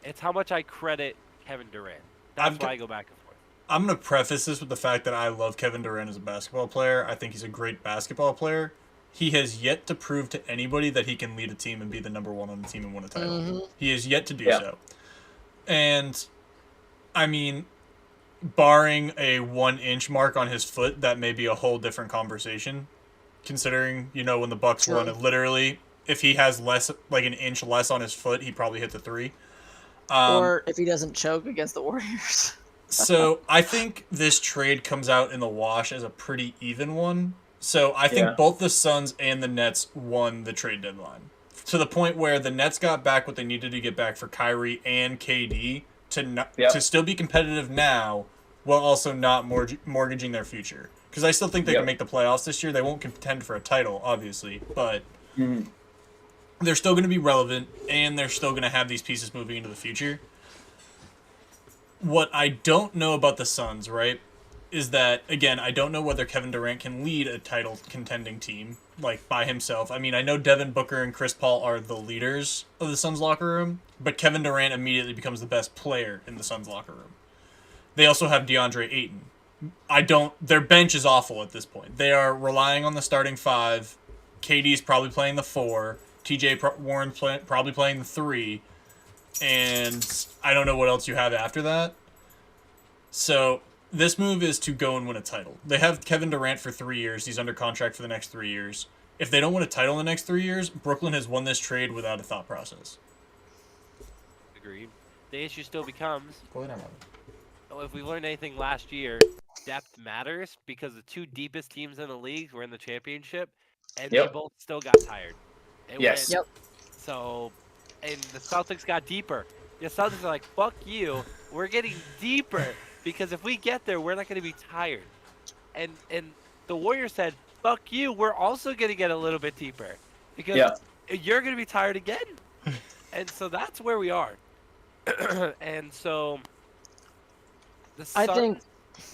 it's how much I credit Kevin Durant. That's I've why got- I go back and forth. I'm going to preface this with the fact that I love Kevin Durant as a basketball player. I think he's a great basketball player. He has yet to prove to anybody that he can lead a team and be the number 1 on the team and win a title. He has yet to do Yeah. so. And, I mean, barring a 1-inch mark on his foot, that may be a whole different conversation. Considering, when the Bucks True. won, it literally, if he has less, like an inch less on his foot, he probably hit the 3. Or if he doesn't choke against the Warriors. So I think this trade comes out in the wash as a pretty even one. So I think Yeah. both the Suns and the Nets won the trade deadline. To the point where the Nets got back what they needed to get back for Kyrie and KD to still be competitive now, while also not mortgaging their future. Because I still think they can make the playoffs this year. They won't contend for a title, obviously, but they're still going to be relevant, and they're still going to have these pieces moving into the future. What I don't know about the Suns, right, is that, again, I don't know whether Kevin Durant can lead a title contending team, like, by himself. I mean, I know Devin Booker and Chris Paul are the leaders of the Suns locker room, but Kevin Durant immediately becomes the best player in the Suns locker room. They also have DeAndre Ayton, Their bench is awful at this point. They are relying on the starting 5. KD's probably playing the 4. Warren's probably playing the 3. And I don't know what else you have after that. So this move is to go and win a title. They have Kevin Durant for 3 years. He's under contract for the next 3 years. If they don't win a title in the next 3 years, Brooklyn has won this trade without a thought process. Agreed. The issue still becomes, if we learned anything last year, depth matters because the 2 deepest teams in the league were in the championship, and they both still got tired. Yes. Yep. So, and the Celtics got deeper. The Celtics are like, fuck you, we're getting deeper because if we get there, we're not going to be tired. And the Warriors said, fuck you, we're also going to get a little bit deeper because you're going to be tired again. And so that's where we are. And so the Suns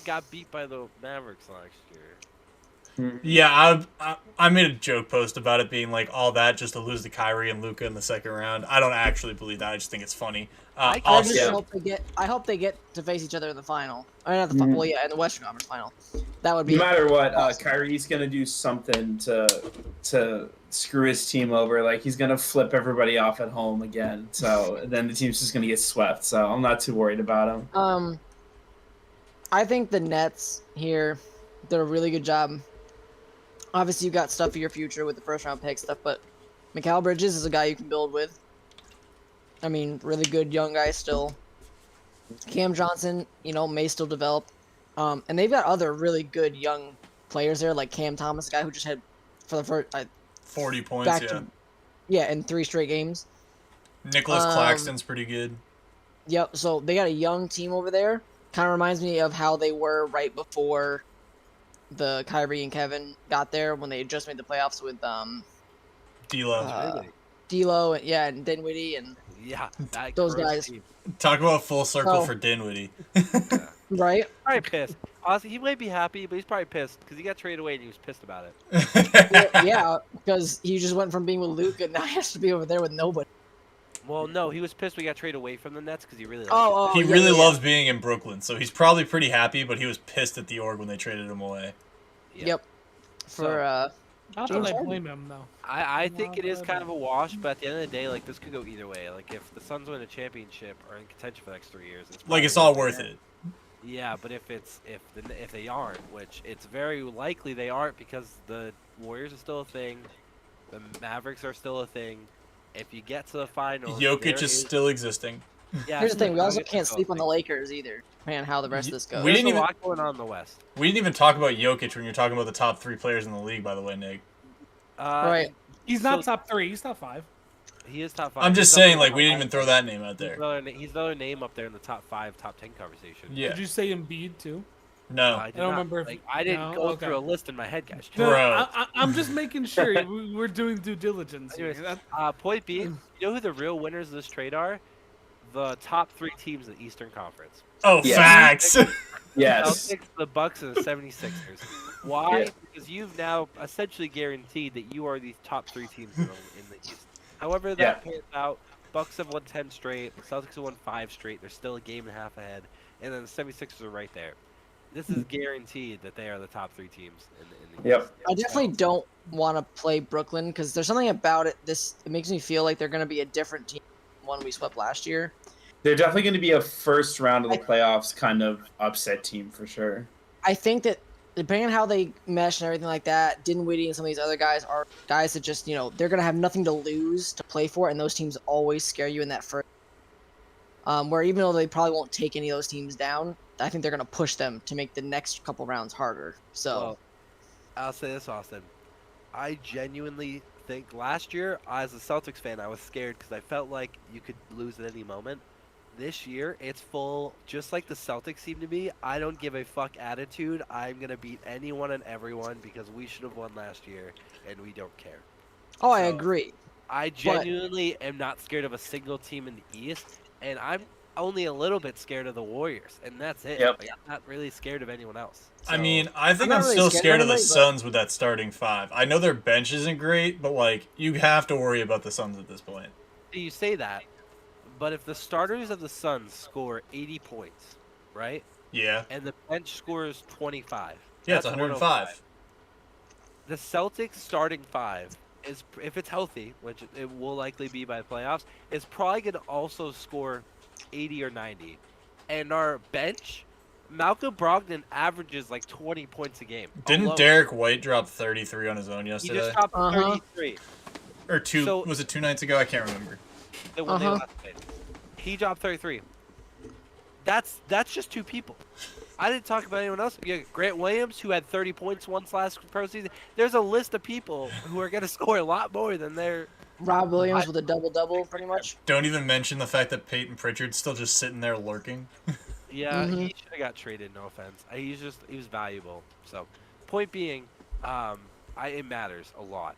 got beat by the Mavericks last year. Yeah, I made a joke post about it being like all that just to lose to Kyrie and Luka in the second round. I don't actually believe that. I just think it's funny. I hope they get to face each other in the final. Or not the final. Well, yeah, in the Western Conference final. That would be. No matter what, Kyrie's gonna do something to screw his team over. Like he's gonna flip everybody off at home again. So then the team's just gonna get swept. So I'm not too worried about him. I think the Nets here did a really good job. Obviously, you got stuff for your future with the first-round pick stuff, but Mikal Bridges is a guy you can build with. I mean, really good young guy still. Cam Johnson, may still develop. And they've got other really good young players there, like Cam Thomas, a guy who just had for the first 40 points, in 3 straight games. Nicholas Claxton's pretty good. Yep. So they got a young team over there. Kind of reminds me of how they were right before the Kyrie and Kevin got there when they had just made the playoffs with D'Lo, and Dinwiddie and those guys. Team. Talk about full circle for Dinwiddie. Right? Probably pissed. Honestly, he might be happy, but he's probably pissed because he got traded away and he was pissed about it. Yeah, because he just went from being with Luka and now he has to be over there with nobody. Well, no, he was pissed we got traded away from the Nets because he really he really loves being in Brooklyn, so he's probably pretty happy, but he was pissed at the org when they traded him away. Yep. Not that I blame him, though. I think it is kind of a wash, but at the end of the day, like, this could go either way. Like, if the Suns win a championship or in contention for the next 3 years, it's all worth it. Yeah, but if they aren't, which it's very likely they aren't because the Warriors are still a thing, the Mavericks are still a thing. If you get to the finals, Jokic is still existing. Yeah, here's the thing: we also can't sleep on the Lakers either. Man, how the rest of this goes. There's a lot going on in the West. We didn't even talk about Jokic when you're talking about the top 3 players in the league. By the way, Nick. Right. He's not top 3. He's top 5. He is top 5. I'm just saying, like, we didn't even throw that name out there. He's another name up there in the top 5, top 10 conversation. Yeah. Did you say Embiid too? No. I don't remember. I didn't go through a list in my head, guys. No, I'm just making sure we're doing due diligence. Point being, you know who the real winners of this trade are? The top 3 teams in the Eastern Conference. Oh, yes. Facts. Yes. Celtics, the Bucks, and the 76ers. Why? Yeah. Because you've now essentially guaranteed that you are the top 3 teams in the East. However that pans out, Bucks have won 10 straight, the Celtics have won 5 straight, they're still a game and a half ahead, and then the 76ers are right there. This is guaranteed that they are the top 3 teams in the East. I definitely don't want to play Brooklyn because there's something about it. It makes me feel like they're going to be a different team than one we swept last year. They're definitely going to be a first round of the playoffs kind of upset team for sure. I think that depending on how they mesh and everything like that, Dinwiddie and some of these other guys are guys that just, they're going to have nothing to lose to play for, and those teams always scare you in that first. Where even though they probably won't take any of those teams down, I think they're going to push them to make the next couple rounds harder. So, well, I'll say this, Austin. I genuinely think last year, as a Celtics fan, I was scared because I felt like you could lose at any moment. This year, it's full, just like the Celtics seem to be. I don't give a fuck attitude. I'm going to beat anyone and everyone because we should have won last year, and we don't care. Oh, I agree. I genuinely am not scared of a single team in the East, and I'm only a little bit scared of the Warriors, and that's it. Yep. Like, I'm not really scared of anyone else. So, I mean, I think I'm still scared of the Suns with that starting 5. I know their bench isn't great, but, like, you have to worry about the Suns at this point. You say that, but if the starters of the Suns score 80 points, right, Yeah. and the bench scores 25. Yeah, it's That's 105. The Celtics starting five is, if it's healthy, which it will likely be by the playoffs, is probably going to also score 80 or 90. And our bench, Malcolm Brogdon averages like 20 points a game. Didn't alone. Derek White drop 33 on his own He yesterday? just dropped Uh-huh. 33. Or two? So- Was it 2 nights ago? I can't remember. When they Uh-huh. last played. He dropped 33. That's just two people. I didn't talk about anyone else. You got Grant Williams, who had 30 points once last pro season. There's a list of people who are going to score a lot more than their. Rob Williams with a double-double, pretty much. Don't even mention the fact that Peyton Pritchard's still just sitting there lurking. Yeah, Mhm. he should have got traded. No offense. He was valuable. So, point being, it matters a lot.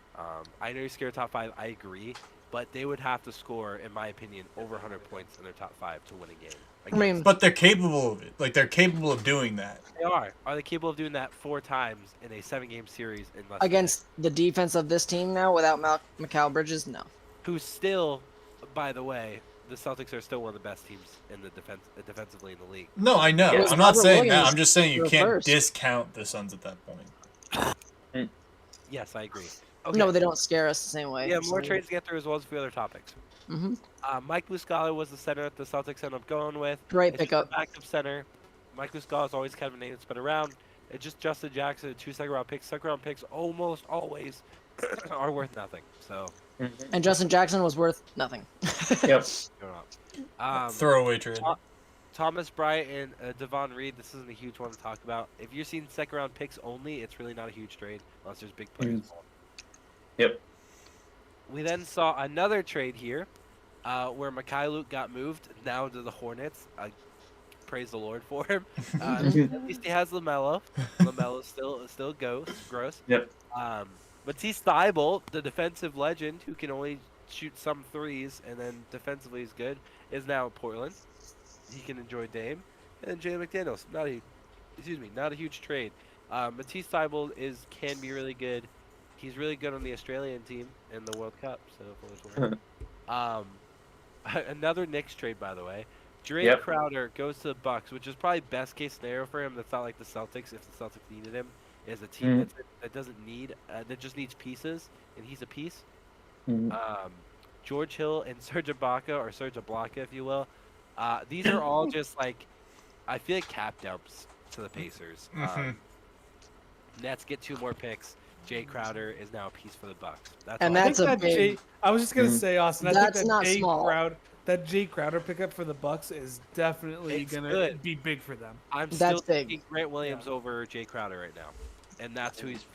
I know you're scared of top five. I agree, but they would have to score, in my opinion, over 100 points in their top five to win a game. I mean, But they're capable of it. Like, they're capable of doing that. They are. Are they capable of doing that 4 times in a 7-game series in less than against the defense of this team now, without Mikal Bridges, no. who's still, by the way, the Celtics are still one of the best teams in the defensively in the league. No, I know. Yeah. I'm not Robert saying that. Williams I'm just saying you can't reversed. discount the Suns at that point. Yes, I agree. Okay. No, they don't scare us the same way. Yeah, more trades to get through as well as a few other topics. Mm-hmm. Mike Muscala was the center that the Celtics ended up going with. Great It's just pickup. a backup center. Mike Muscala is always kind of a name that's been around. It's just Justin Jackson, 2 second-round picks. Second-round picks almost always are worth nothing. So, And Justin Jackson was worth nothing. Yep. going on. Throwaway trade. Thomas Bryant and Devon Reed, this isn't a huge one to talk about. If you're seeing second-round picks only, it's really not a huge trade unless there's big players involved. Yep. We then saw another trade here where Luke got moved now to the Hornets. Praise the Lord for him. At least he has LaMelo. LaMelo's still gross. Yep. Matisse Thybulle, the defensive legend who can only shoot some threes and then defensively is good, is now in Portland. He can enjoy Dame. And then Jay McDaniels, not a huge trade. Matisse Thybulle can be really good. He's really good on the Australian team in the World Cup. So for what it's worth. Another Knicks trade, by the way. Drake Yep. Crowder goes to the Bucks, which is probably best case scenario for him. That's not like the Celtics. If the Celtics needed him, is a team that doesn't need that just needs pieces, and he's a piece. George Hill and Serge Ibaka, or Serge Ibaka, if you will. These are all just like, I feel like cap dumps to the Pacers. Nets get 2 more picks. Jay Crowder is now a piece for the Bucks. That's And all. I think that's a that big- I was just gonna say, Austin. I That's think not small. that Jay Crowder pickup for the Bucks is definitely It's gonna good. be big for them. I'm That's still big. thinking Grant Williams over Jay Crowder right now, and that's who he's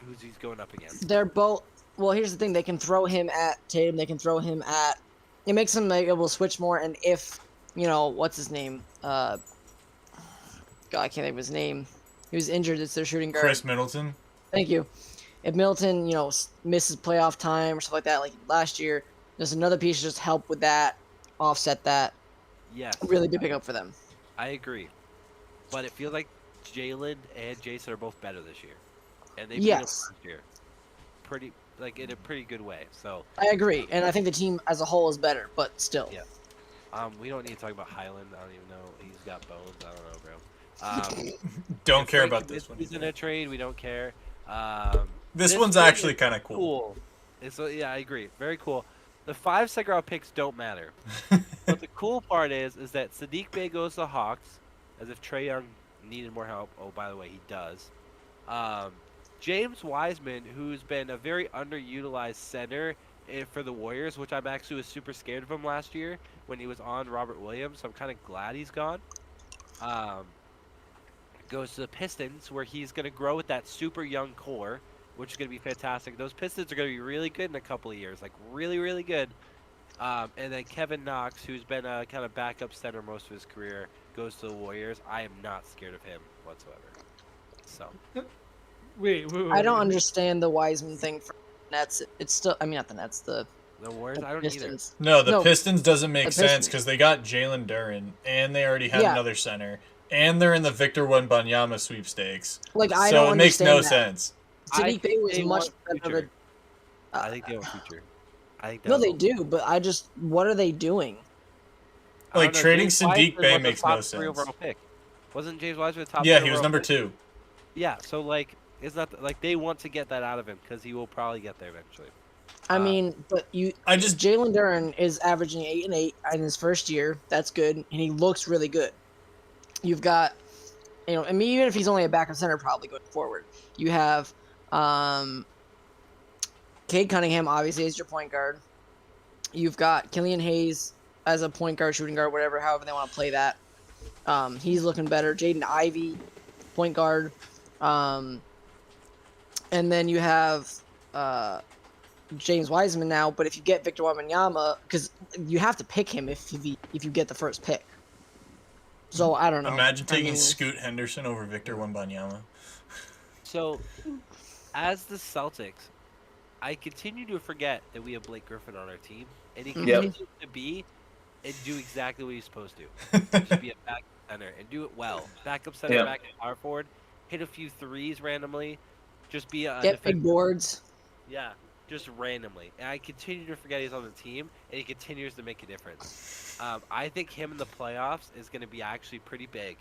going up against. They're both. Well, here's the thing: they can throw him at Tatum. They can throw him at. It makes him able to switch more. And if what's his name? God, I can't think of his name. He was injured. It's their shooting guard. Chris Middleton. Thank you. If Middleton, misses playoff time or stuff like that, like last year, there's another piece to just help with that, offset that. Yes, Really big pickup for them. I agree, but it feels like Jalen and Jason are both better this year, and they beat them Yes. last year, in a pretty good way. So I agree, and I think the team as a whole is better, but still. Yeah. We don't need to talk about Highland. I don't even know. He's got bones. I don't know, bro. Don't If care Frank about this one. He's in a trade. We don't care. This one's trade actually is kind of cool. Cool. Yeah, I agree. Very cool. The 5 second-round picks don't matter. But the cool part is that Sadiq Bey goes to the Hawks, as if Trae Young needed more help. Oh, by the way, he does. James Wiseman, who's been a very underutilized center for the Warriors, which I'm actually was super scared of him last year when he was on Robert Williams, so I'm kind of glad he's gone. Goes to the Pistons, where he's going to grow with that super young core, which is going to be fantastic. Those Pistons are going to be really good in a couple of years, like really, really good. And then Kevin Knox, who's been a kind of backup center most of his career, goes to the Warriors. I am not scared of him whatsoever. So Wait. I don't understand the Wiseman thing for Nets. It's still, not the Nets, the the Warriors, I don't either. Pistons. No, the No, Pistons doesn't make the sense Pistons. because they got Jalen Duren, and they already had Yeah. another center, and they're in the Victor Wembanyama sweepstakes. Like, I so don't it makes no understand that. sense. I Sadiq Bey was they much want better. future. Of I think they have a future. I think no, that's they all. do, but what are they doing? I Like, don't know, trading James Sadiq Wiseman Bey was a makes top no 3 sense. overall pick. Wasn't James Wiseman the top? Yeah, pick he was overall? number 2. Yeah, so like, it's not like they want to get that out of him because he will probably get there eventually. I mean, but Jalen Duren is averaging 8 and 8 in his first year. That's good, and he looks really good. You've got, I mean, even if he's only a backup center, probably going forward, you have Cade Cunningham obviously as your point guard. You've got Killian Hayes as a point guard, shooting guard, whatever, however they want to play that. He's looking better. Jaden Ivey, point guard, and then you have James Wiseman now, but if you get Victor Wembanyama, because you have to pick him if you get the first pick. So I don't know. Imagine taking Scoot Henderson over Victor Wembanyama. So, as the Celtics, I continue to forget that we have Blake Griffin on our team, and he continues to be and do exactly what he's supposed to. He should be a backup center and do it well. Backup center, backup power forward, hit a few threes randomly, just be a get big boards. Yeah, just randomly. And I continue to forget he's on the team, and he continues to make a difference. I think him in the playoffs is going to be actually pretty big.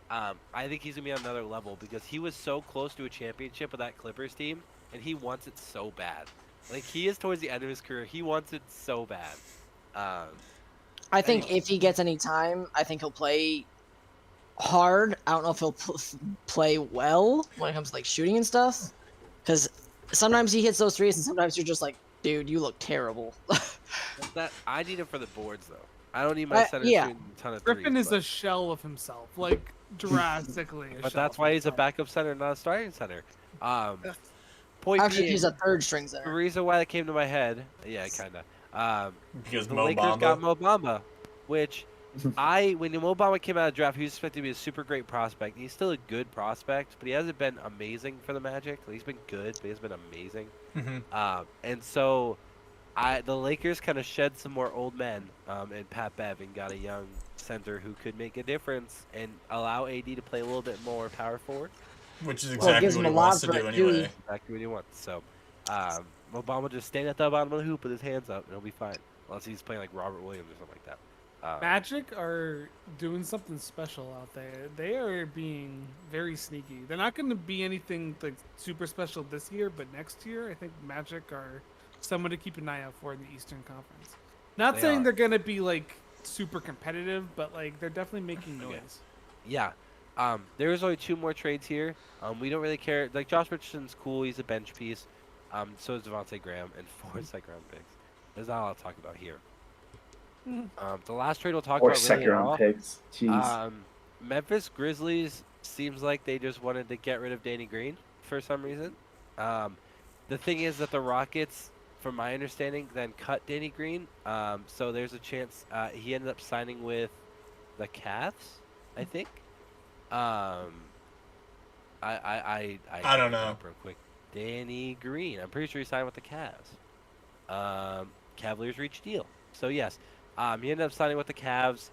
I think he's going to be on another level because he was so close to a championship with that Clippers team, and he wants it so bad. Like, he is towards the end of his career. He wants it so bad. I think if he gets any time, I think he'll play hard. I don't know if he'll play well when it comes to like shooting and stuff, because sometimes he hits those threes, and sometimes you're just like, dude, you look terrible. I need him for the boards though. I don't need my center shooting a ton of threes. Griffin is a shell of himself, like drastically. But that's why he's a backup center, not a starting center. Point Actually, being, he's a third string the center. reason why that came to my head, kind of. Because the Mo Lakers Bamba. got Mo Bamba, which when Mo Bamba came out of the draft, he was expected to be a super great prospect. He's still a good prospect, but he hasn't been amazing for the Magic. He's been good, but he hasn't been amazing. And so the Lakers kind of shed some more old men, and Pat Bev, and got a young center who could make a difference and allow AD to play a little bit more power forward. Which is exactly what he wants to do anyway. Exactly what he wants. So, Obama just stand at the bottom of the hoop with his hands up, and he'll be fine. Unless he's playing like Robert Williams or something like that. Magic are doing something special out there. They are being very sneaky. They're not going to be anything like super special this year, but next year, I think Magic are someone to keep an eye out for in the Eastern Conference. Not saying they're going to be like super competitive, but like they're definitely making noise. Yeah. There's only 2 more trades here. We don't really care. Like, Josh Richardson's cool. He's a bench piece. So is Devontae Graham, and 4 second-round picks. There's not a lot to talk about here. The last trade we'll talk about really at all. Picks. Jeez. Memphis Grizzlies seems like they just wanted to get rid of Danny Green for some reason. The thing is that the Rockets, from my understanding, then cut Danny Green. So there's a chance he ended up signing with the Cavs, I think. I don't know. Real quick, Danny Green. I'm pretty sure he signed with the Cavs. Cavaliers reached deal. So yes, he ended up signing with the Cavs.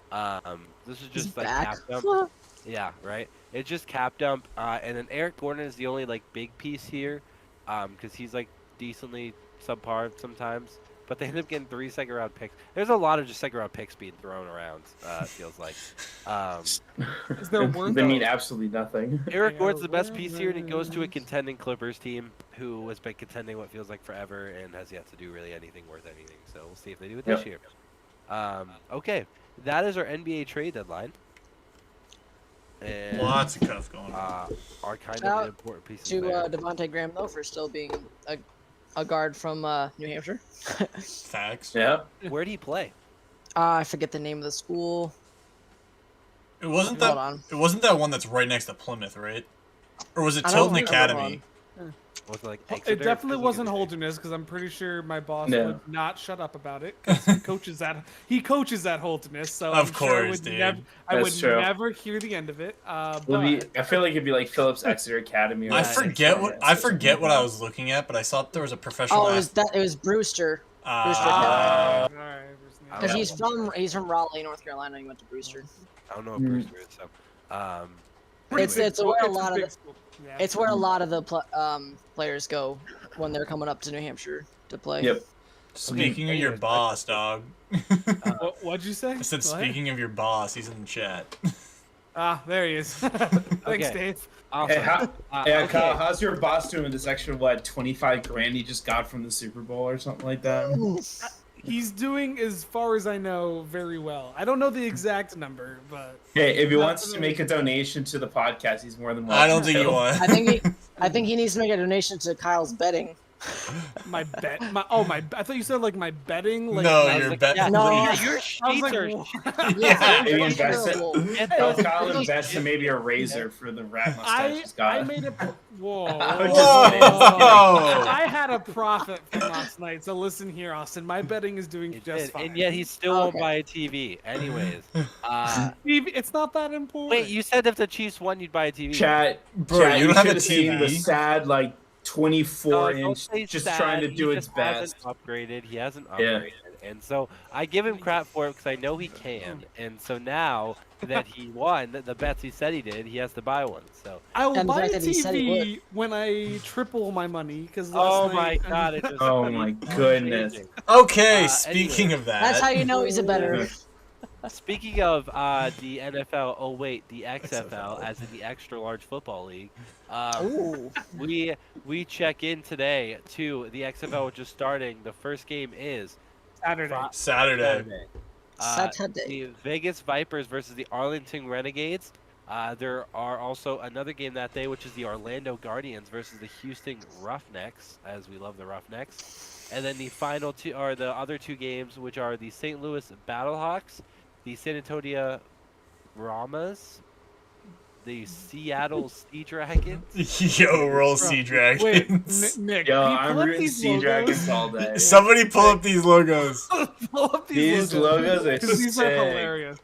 This is just like cap dump. Yeah, right. It's just cap dump. And then Eric Gordon is the only like big piece here, because he's like decently subpar sometimes. But they end up getting 3 second-round picks. There's a lot of just second-round picks being thrown around. It feels like. Is there worth They mean absolutely nothing. Eric Gordon's the best piece here, and he goes to a contending Clippers team who has been contending what feels like forever and has yet to do really anything worth anything. So we'll see if they do it this year. Okay, that is our NBA trade deadline. And, Lots of cuff going on. Are kind of an important pieces To there. Devontae Graham though for still being a guard from New Hampshire. Facts. Yeah. Where did he play? I forget the name of the school. It wasn't Hold that. on. It wasn't that one that's right next to Plymouth, right? Or was it I don't Tilton remember Academy? Was it like It Exeter? definitely wasn't Holding. Holderness because I'm pretty sure my boss No. would not shut up about it because he coaches at Holderness. So Of I'm sure course, dude. I would That's true. never hear the end of it. I But feel like it'd be like Phillips Exeter Academy. Or I like forget what something. I was looking at, but I saw there was a professional. Oh, it was Brewster. Brewster Ah, all right, Because Yeah. he's from Raleigh, North Carolina. He went to Brewster. I don't know what Brewster is. So, It's where a lot of big the, school. Yeah. it's where a lot of the players go when they're coming up to New Hampshire to play. Yep. speaking of your anyways, boss, dog. What'd you say? I said, What? speaking of your boss, he's in the chat. Ah, there he is. Thanks, Okay. Dave. Awesome. Kyle, Okay. how's your boss doing with this extra, what, 25 grand he just got from the Super Bowl or something like that? He's doing, as far as I know, very well. I don't know the exact number, but Hey, if he Not wants to really. make a donation to the podcast, he's more than welcome. I don't think to. you want. I think he needs to make a donation to Kyle's betting. my bet. I thought you said like my betting. Like, No, my- your like, bet. yeah, No. yeah, your I was sheets like, are. what? Yeah. Maybe That's invest it. terrible. Kyle invests in maybe a razor for the rat mustache he's got. I made a. Whoa. I'm Whoa! just kidding. I had a profit from last night, so listen here, Austin. My betting is doing He just did, fine. and yet he still won't Okay. buy a TV. Anyways, Steve, it's not that important. wait, you said if the Chiefs won, you'd buy a TV. Chat, Bro, chat, you don't have a should seen the TV? sad, like, No, 24 don't inch, say just sad, trying to he do just its hasn't best. upgraded. He hasn't Yeah. upgraded, and so I give him crap for it because I know he can. And so now that he won the bets he said he did, he has to buy one. So I will And the buy a fact that he said he TV when I triple my money. Because oh my god, it just Oh keeps my goodness. changing. Okay, speaking anyway. of that. That's how you know he's a better. Speaking of the NFL, oh wait, the XFL, as in the Extra Large Football League. Ooh. We check in today to the XFL, which is starting. The first game is Saturday. Saturday. Saturday. The Vegas Vipers versus the Arlington Renegades. There are also another game that day, which is the Orlando Guardians versus the Houston Roughnecks, as we love the Roughnecks. And then the final two are the other two games, which are the St. Louis Battlehawks, the San Antonio Brahmas, the Seattle Sea Dragons. Yo, roll Sea Wait, Dragons. Nick, Yo, can you I'm pull up rooting these Sea logos? Dragons all day. Somebody pull up these logos. Pull up these These logos are Because these are sick. hilarious.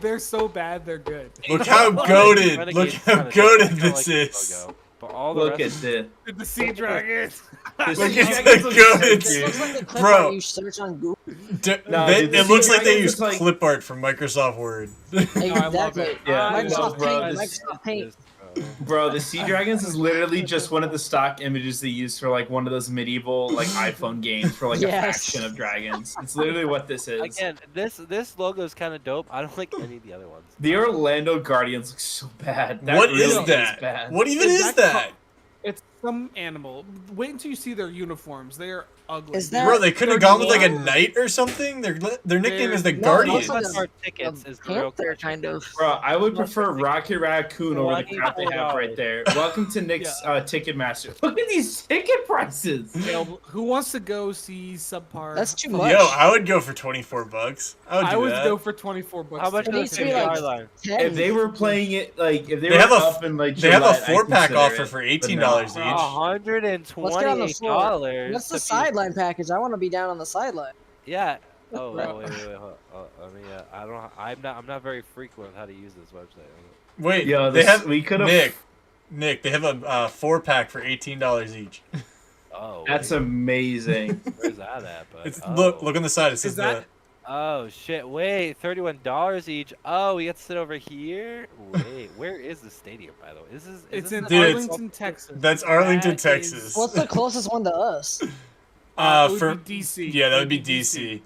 They're so bad, they're good. Look how goated. Look Renegades how kinda goated kinda this the is. logo, but all the Look at rest this. The Sea Dragons. The Look Sea at Dragons the look goated. so It looks cute. like the clip Bro. art you search on Google. No, They- dude, the it looks Sea like they Dragons use is like- clip art from Microsoft Word. I love Exactly. it. Yeah, Microsoft bro, Paint. this- Microsoft Paint. Bro, the Sea Dragons is literally just one of the stock images they use for like one of those medieval like iPhone games for like a Yes. faction of dragons. It's literally what this is. Again, this logo is kind of dope. I don't like any of the other ones. The Orlando Guardians look so bad. That What really is is that? bad. What even is that? It's some animal. Wait until you see their uniforms. They're ugly. Is that- Bro, they could have They're gone with like a blue. knight or something. Their nickname is the No, Guardians. also Plus our tickets A is the real panther, question. kind of. Bro, I would prefer Rocky Raccoon over the crap they have $24. right there. Welcome to Nick's Ticketmaster. Look at these ticket prices. Yo, who wants to go see subpar? That's too much. Yo, I would go for $24. I would do that. go for $24. How much It does needs to it be like guideline? 10. If they were playing it like if they, They were have a up in like They have a Gillette, I'd 4-pack consider offer it, for but $18 no. each. Let's get on the floor. $128. What's the sideline package? I want to be down on the sideline. Yeah. Oh, wait. Hold on. Let me. I don't. I'm not very frequent with how to use this website. Wait, Yo, they this, have we could have. Nick. They have a 4-pack for $18 each. Oh. That's wait, amazing. Where's that at? But It's, oh. look on the side. It says Is that- Oh shit! Wait, $31 each. Oh, we got to sit over here. Wait, where is the stadium, by the way? It's this in the- Dude, Arlington, Texas. that's Arlington, That is- Texas. What's the closest one to us? it would for be DC. yeah, that It would be DC.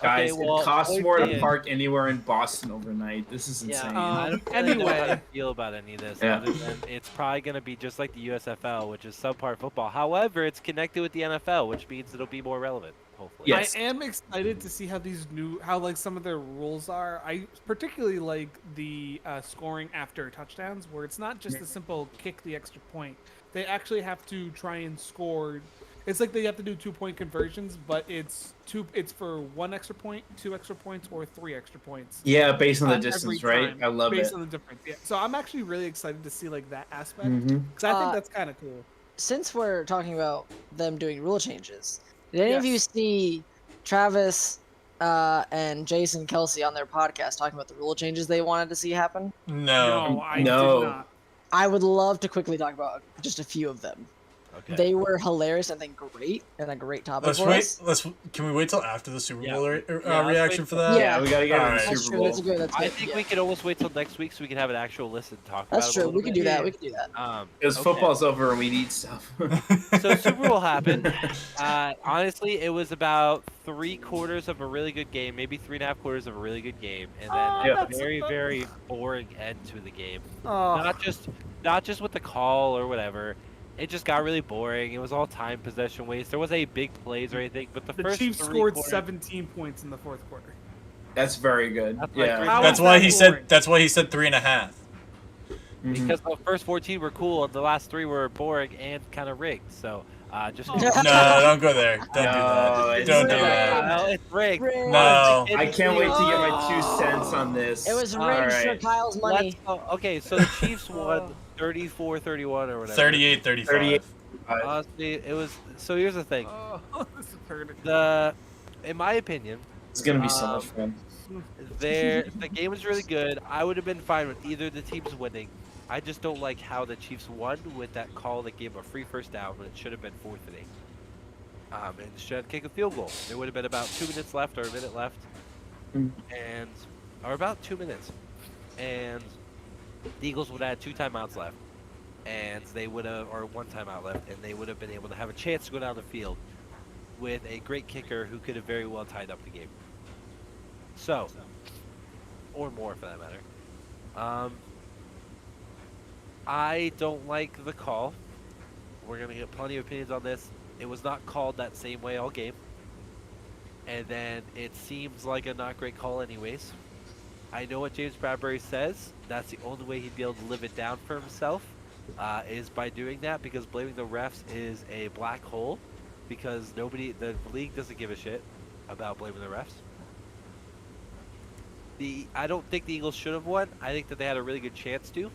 Guys, Okay, well, it costs we're more to being- park anywhere in Boston overnight. This is Yeah, insane. I don't really know how Anyway. to feel about any of this. Yeah. Other than it's probably gonna be just like the USFL, which is subpar football. However, it's connected with the NFL, which means it'll be more relevant. Hopefully. Yes. I am excited to see how how like some of their rules are. I particularly like the scoring after touchdowns, where it's not just a simple kick the extra point. They actually have to try and score. It's like they have to do 2-point conversions, but it's for 1 extra point, 2 extra points, or 3 extra points. Yeah, based on the every distance, right? time, I love based it. on the difference. Yeah. So I'm actually really excited to see like that aspect Mhm. because I think Uh, that's kind of cool. Since we're talking about them doing rule changes, did any of you Yes. see Travis and Jason Kelsey on their podcast talking about the rule changes they wanted to see happen? No. I no. did not. I would love to quickly talk about just a few of them. Okay. They were hilarious and great and a great topic for us. Can we wait till after the Super Yeah. Bowl Yeah, let's reaction wait for till- that? Yeah. Yeah, we gotta get Alright. into the That's Super true. Bowl. That's good. That's I good. think Yeah. we could almost wait till next week so we can have an actual list and talk That's about it a true. little We could bit. do that. We could do that. Because okay. football's over and we need stuff. So Super Bowl happened. Honestly, it was about 3/4 of a really good game, maybe 3.5 quarters of a really good game, and then Oh, a very, very boring end to the game. Oh, Not just with the call or whatever. It just got really boring. It was all time possession waste. There wasn't any big plays or anything, but the the first Chiefs three scored quarters- 17 points in the fourth quarter. That's very good. That's like Yeah. three- How That's is why that he boring? said. That's why he said 3.5. Mhm. because the first 14 were cool and the last 3 were boring and kind of rigged. So just Oh. No, don't go there. Don't do No, that. it's Don't do not. that. Well, it's rigged. Rigged. No. I can't wait to get my 2 cents on this. It was All rigged for right. Kyle's money. Okay, so the Chiefs won 34-31 or whatever. 38-35. 38. Honestly, it was. So here's the thing. Oh, this is hurting. In my opinion, It's gonna be so Um, much fun. the game was really good. I would have been fine with either of the teams winning. I just don't like how the Chiefs won with that call that gave a free first down when it should have been 4th and 8. And should have kicked a field goal. There would have been about 2 minutes left or a minute left, Mm. or about 2 minutes, and the Eagles would have had 2 timeouts left, and they would have, or 1 timeout left, and they would have been able to have a chance to go down the field with a great kicker who could have very well tied up the game. So, or more for that matter. I don't like the call. We're gonna get plenty of opinions on this. It was not called that same way all game, and then it seems like a not great call anyways. I know what James Bradbury says. That's the only way he'd be able to live it down for himself, is by doing that, because blaming the refs is a black hole, because the league doesn't give a shit about blaming the refs. I don't think the Eagles should have won. I think that they had a really good chance to,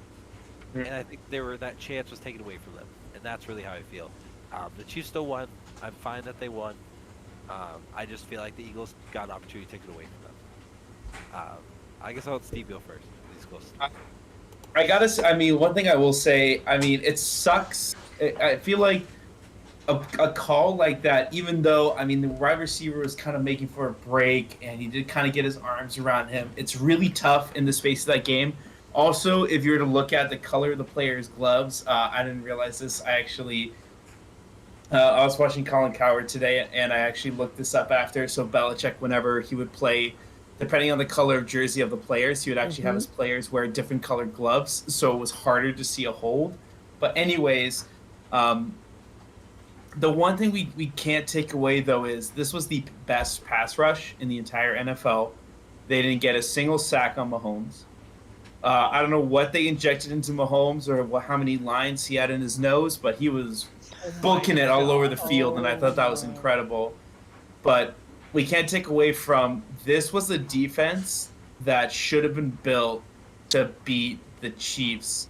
and I think that chance was taken away from them, and that's really how I feel. The Chiefs still won. I'm fine that they won. I just feel like the Eagles got an opportunity taken away from them. I guess I'll let Steve go first. He's close. I gotta say, I mean, one thing I will say, I mean, it sucks. I feel like a call like that, even though, I mean, the wide receiver was kind of making for a break and he did kind of get his arms around him, it's really tough in the space of that game. Also, if you were to look at the color of the player's gloves, I didn't realize this. I was watching Colin Cowherd today, and I actually looked this up after. So Belichick, whenever he would play, depending on the color of jersey of the players, he would actually have his players wear different colored gloves, so it was harder to see a hold. But anyways, the one thing we can't take away, though, is this was the best pass rush in the entire NFL. They didn't get a single sack on Mahomes. I don't know what they injected into Mahomes or how many lines he had in his nose, but he was booking it all over the field, and I thought that was incredible. But we can't take away from this was a defense that should have been built to beat the Chiefs.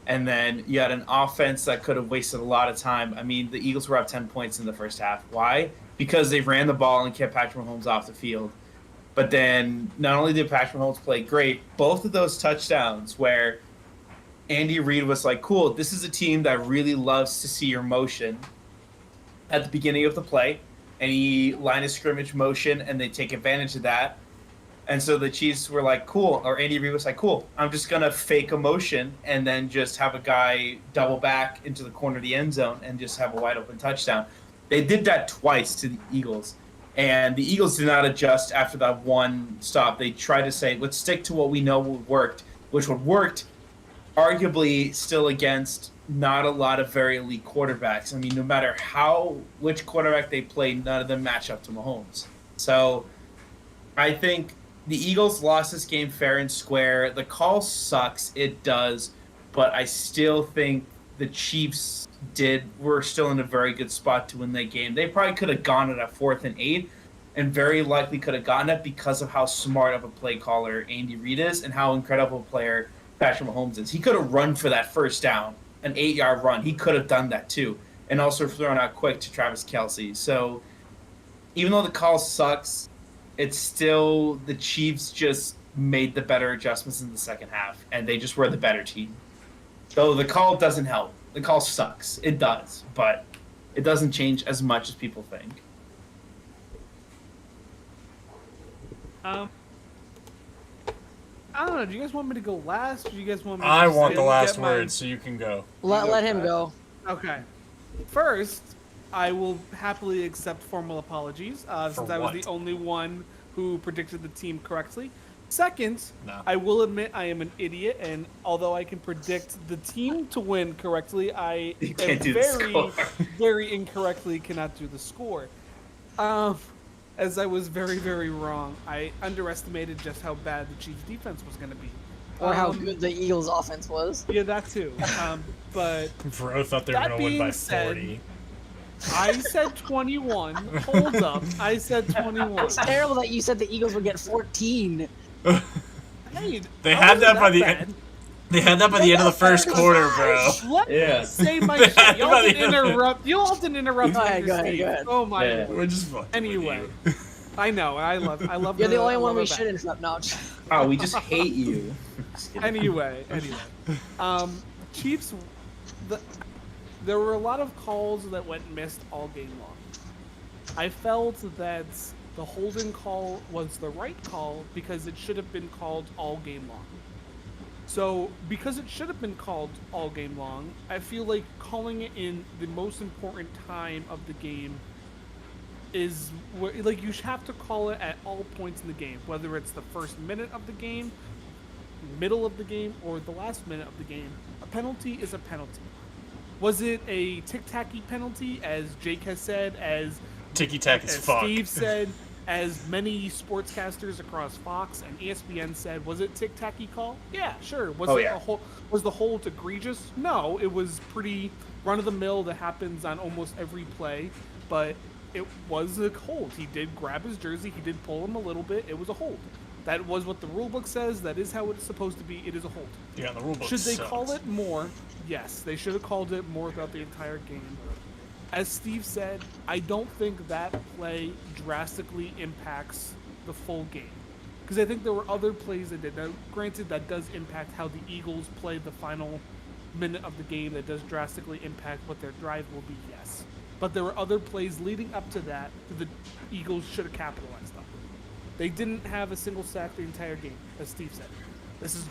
And then you had an offense that could have wasted a lot of time. I mean, the Eagles were up 10 points in the first half. Why? Because they ran the ball and kept Patrick Mahomes off the field. But then not only did Patrick Mahomes play great, both of those touchdowns where Andy Reid was like, cool, this is a team that really loves to see your motion at the beginning of the play. Any line of scrimmage motion, and they take advantage of that. And so the Chiefs were like, cool, or Andy Reid was like, cool, I'm just going to fake a motion and then just have a guy double back into the corner of the end zone and just have a wide open touchdown. They did that twice to the Eagles. And the Eagles did not adjust after that one stop. They tried to say, let's stick to what we know worked, which would worked arguably still against not a lot of very elite quarterbacks. I mean, no matter which quarterback they played, none of them match up to Mahomes. So I think the Eagles lost this game fair and square. The call sucks. It does. But I still think the Chiefs were still in a very good spot to win that game. They probably could have gone it at 4th and 8 and very likely could have gotten it because of how smart of a play caller Andy Reid is and how incredible a player Patrick Mahomes is. He could have run for that first down, an 8-yard run. He could have done that too, and also thrown out quick to Travis Kelce. So even though the call sucks, it's still the Chiefs just made the better adjustments in the second half, and they just were the better team. So the call doesn't help. The call sucks. It does, but it doesn't change as much as people think. I don't know. Do you guys want me to go last? Or do you guys want me? To I just want the get last my- word, so you can go. Let him go. Okay. First, I will happily accept formal apologies since I was what? the only one who predicted the team correctly. Second, No. I will admit I am an idiot, and although I can predict the team to win correctly, I You can't do the very, score. very incorrectly cannot do the score. As I was very, very wrong. I underestimated just how bad the Chiefs' defense was going to be. Or how good the Eagles' offense was. Yeah, that too. But Bro thought they were That going to win by being said, 40. I said 21. Hold up. I said 21. It's terrible that you said the Eagles would get 14. Hey, They how had was that by the bad? end. They had that by the end of the first quarter, bro. Let Yeah. me say my They shit. had Y'all by the didn't end of the- interrupt. You all didn't interrupt. Go ahead, Mr. go ahead, Steve. go ahead. Oh my. Yeah. lord. We're just fucking with Anyway, you. I know. I love. You're the only I one love we it should back. interrupt. No, I'm just- Oh, we just hate you. Just kidding. Anyway. Chiefs. There were a lot of calls that went missed all game long. I felt that the holding call was the right call because it should have been called all game long. So, because it should have been called all game long, I feel like calling it in the most important time of the game is like you have to call it at all points in the game, whether it's the first minute of the game, middle of the game, or the last minute of the game. A penalty is a penalty. Was it a tic-tacky penalty, as Jake has said, as Ticky-tack as fuck. Steve said, as many sportscasters across Fox and ESPN said, was it tic-tacky call? Yeah, sure. Was was the hold egregious? No, it was pretty run-of-the-mill that happens on almost every play, but it was a hold. He did grab his jersey. He did pull him a little bit. It was a hold. That was what the rulebook says. That is how it's supposed to be. It is a hold. Yeah, the rulebook Should they sucks. call it more? Yes, they should have called it more throughout the entire game. As Steve said, I don't think that play drastically impacts the full game. Because I think there were other plays that did. Now, granted, that does impact how the Eagles play the final minute of the game. That does drastically impact what their drive will be, yes. But there were other plays leading up to that the Eagles should have capitalized on. They didn't have a single sack the entire game, as Steve said. This is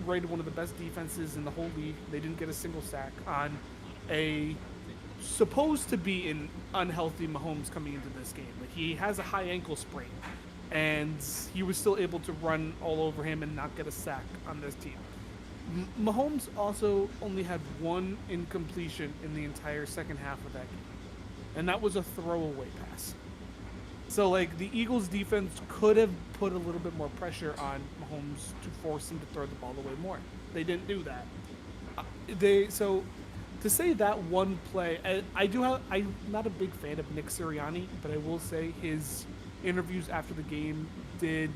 rated one of the best defenses in the whole league. They didn't get a single sack on a supposed to be an unhealthy Mahomes coming into this game. Like, he has a high ankle sprain, and he was still able to run all over him and not get a sack on this team. Mahomes also only had one incompletion in the entire second half of that game, and that was a throwaway pass. So, like, the Eagles' defense could have put a little bit more pressure on Mahomes to force him to throw the ball away more. They didn't do that. So to say that one play, I'm not a big fan of Nick Sirianni, but I will say his interviews after the game did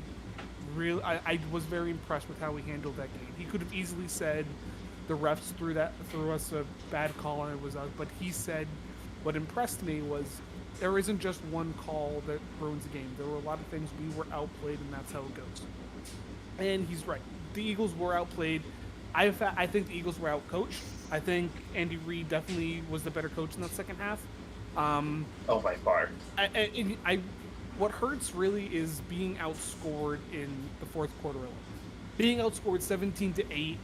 really. I was very impressed with how he handled that game. He could have easily said the refs threw us a bad call and it was us, but he said what impressed me was there isn't just one call that ruins the game. There were a lot of things we were outplayed, and that's how it goes. And he's right. The Eagles were outplayed. I think the Eagles were outcoached. I think Andy Reid definitely was the better coach in that second half. Oh, by far. What hurts really is being outscored in the fourth quarter alone. Being outscored 17-8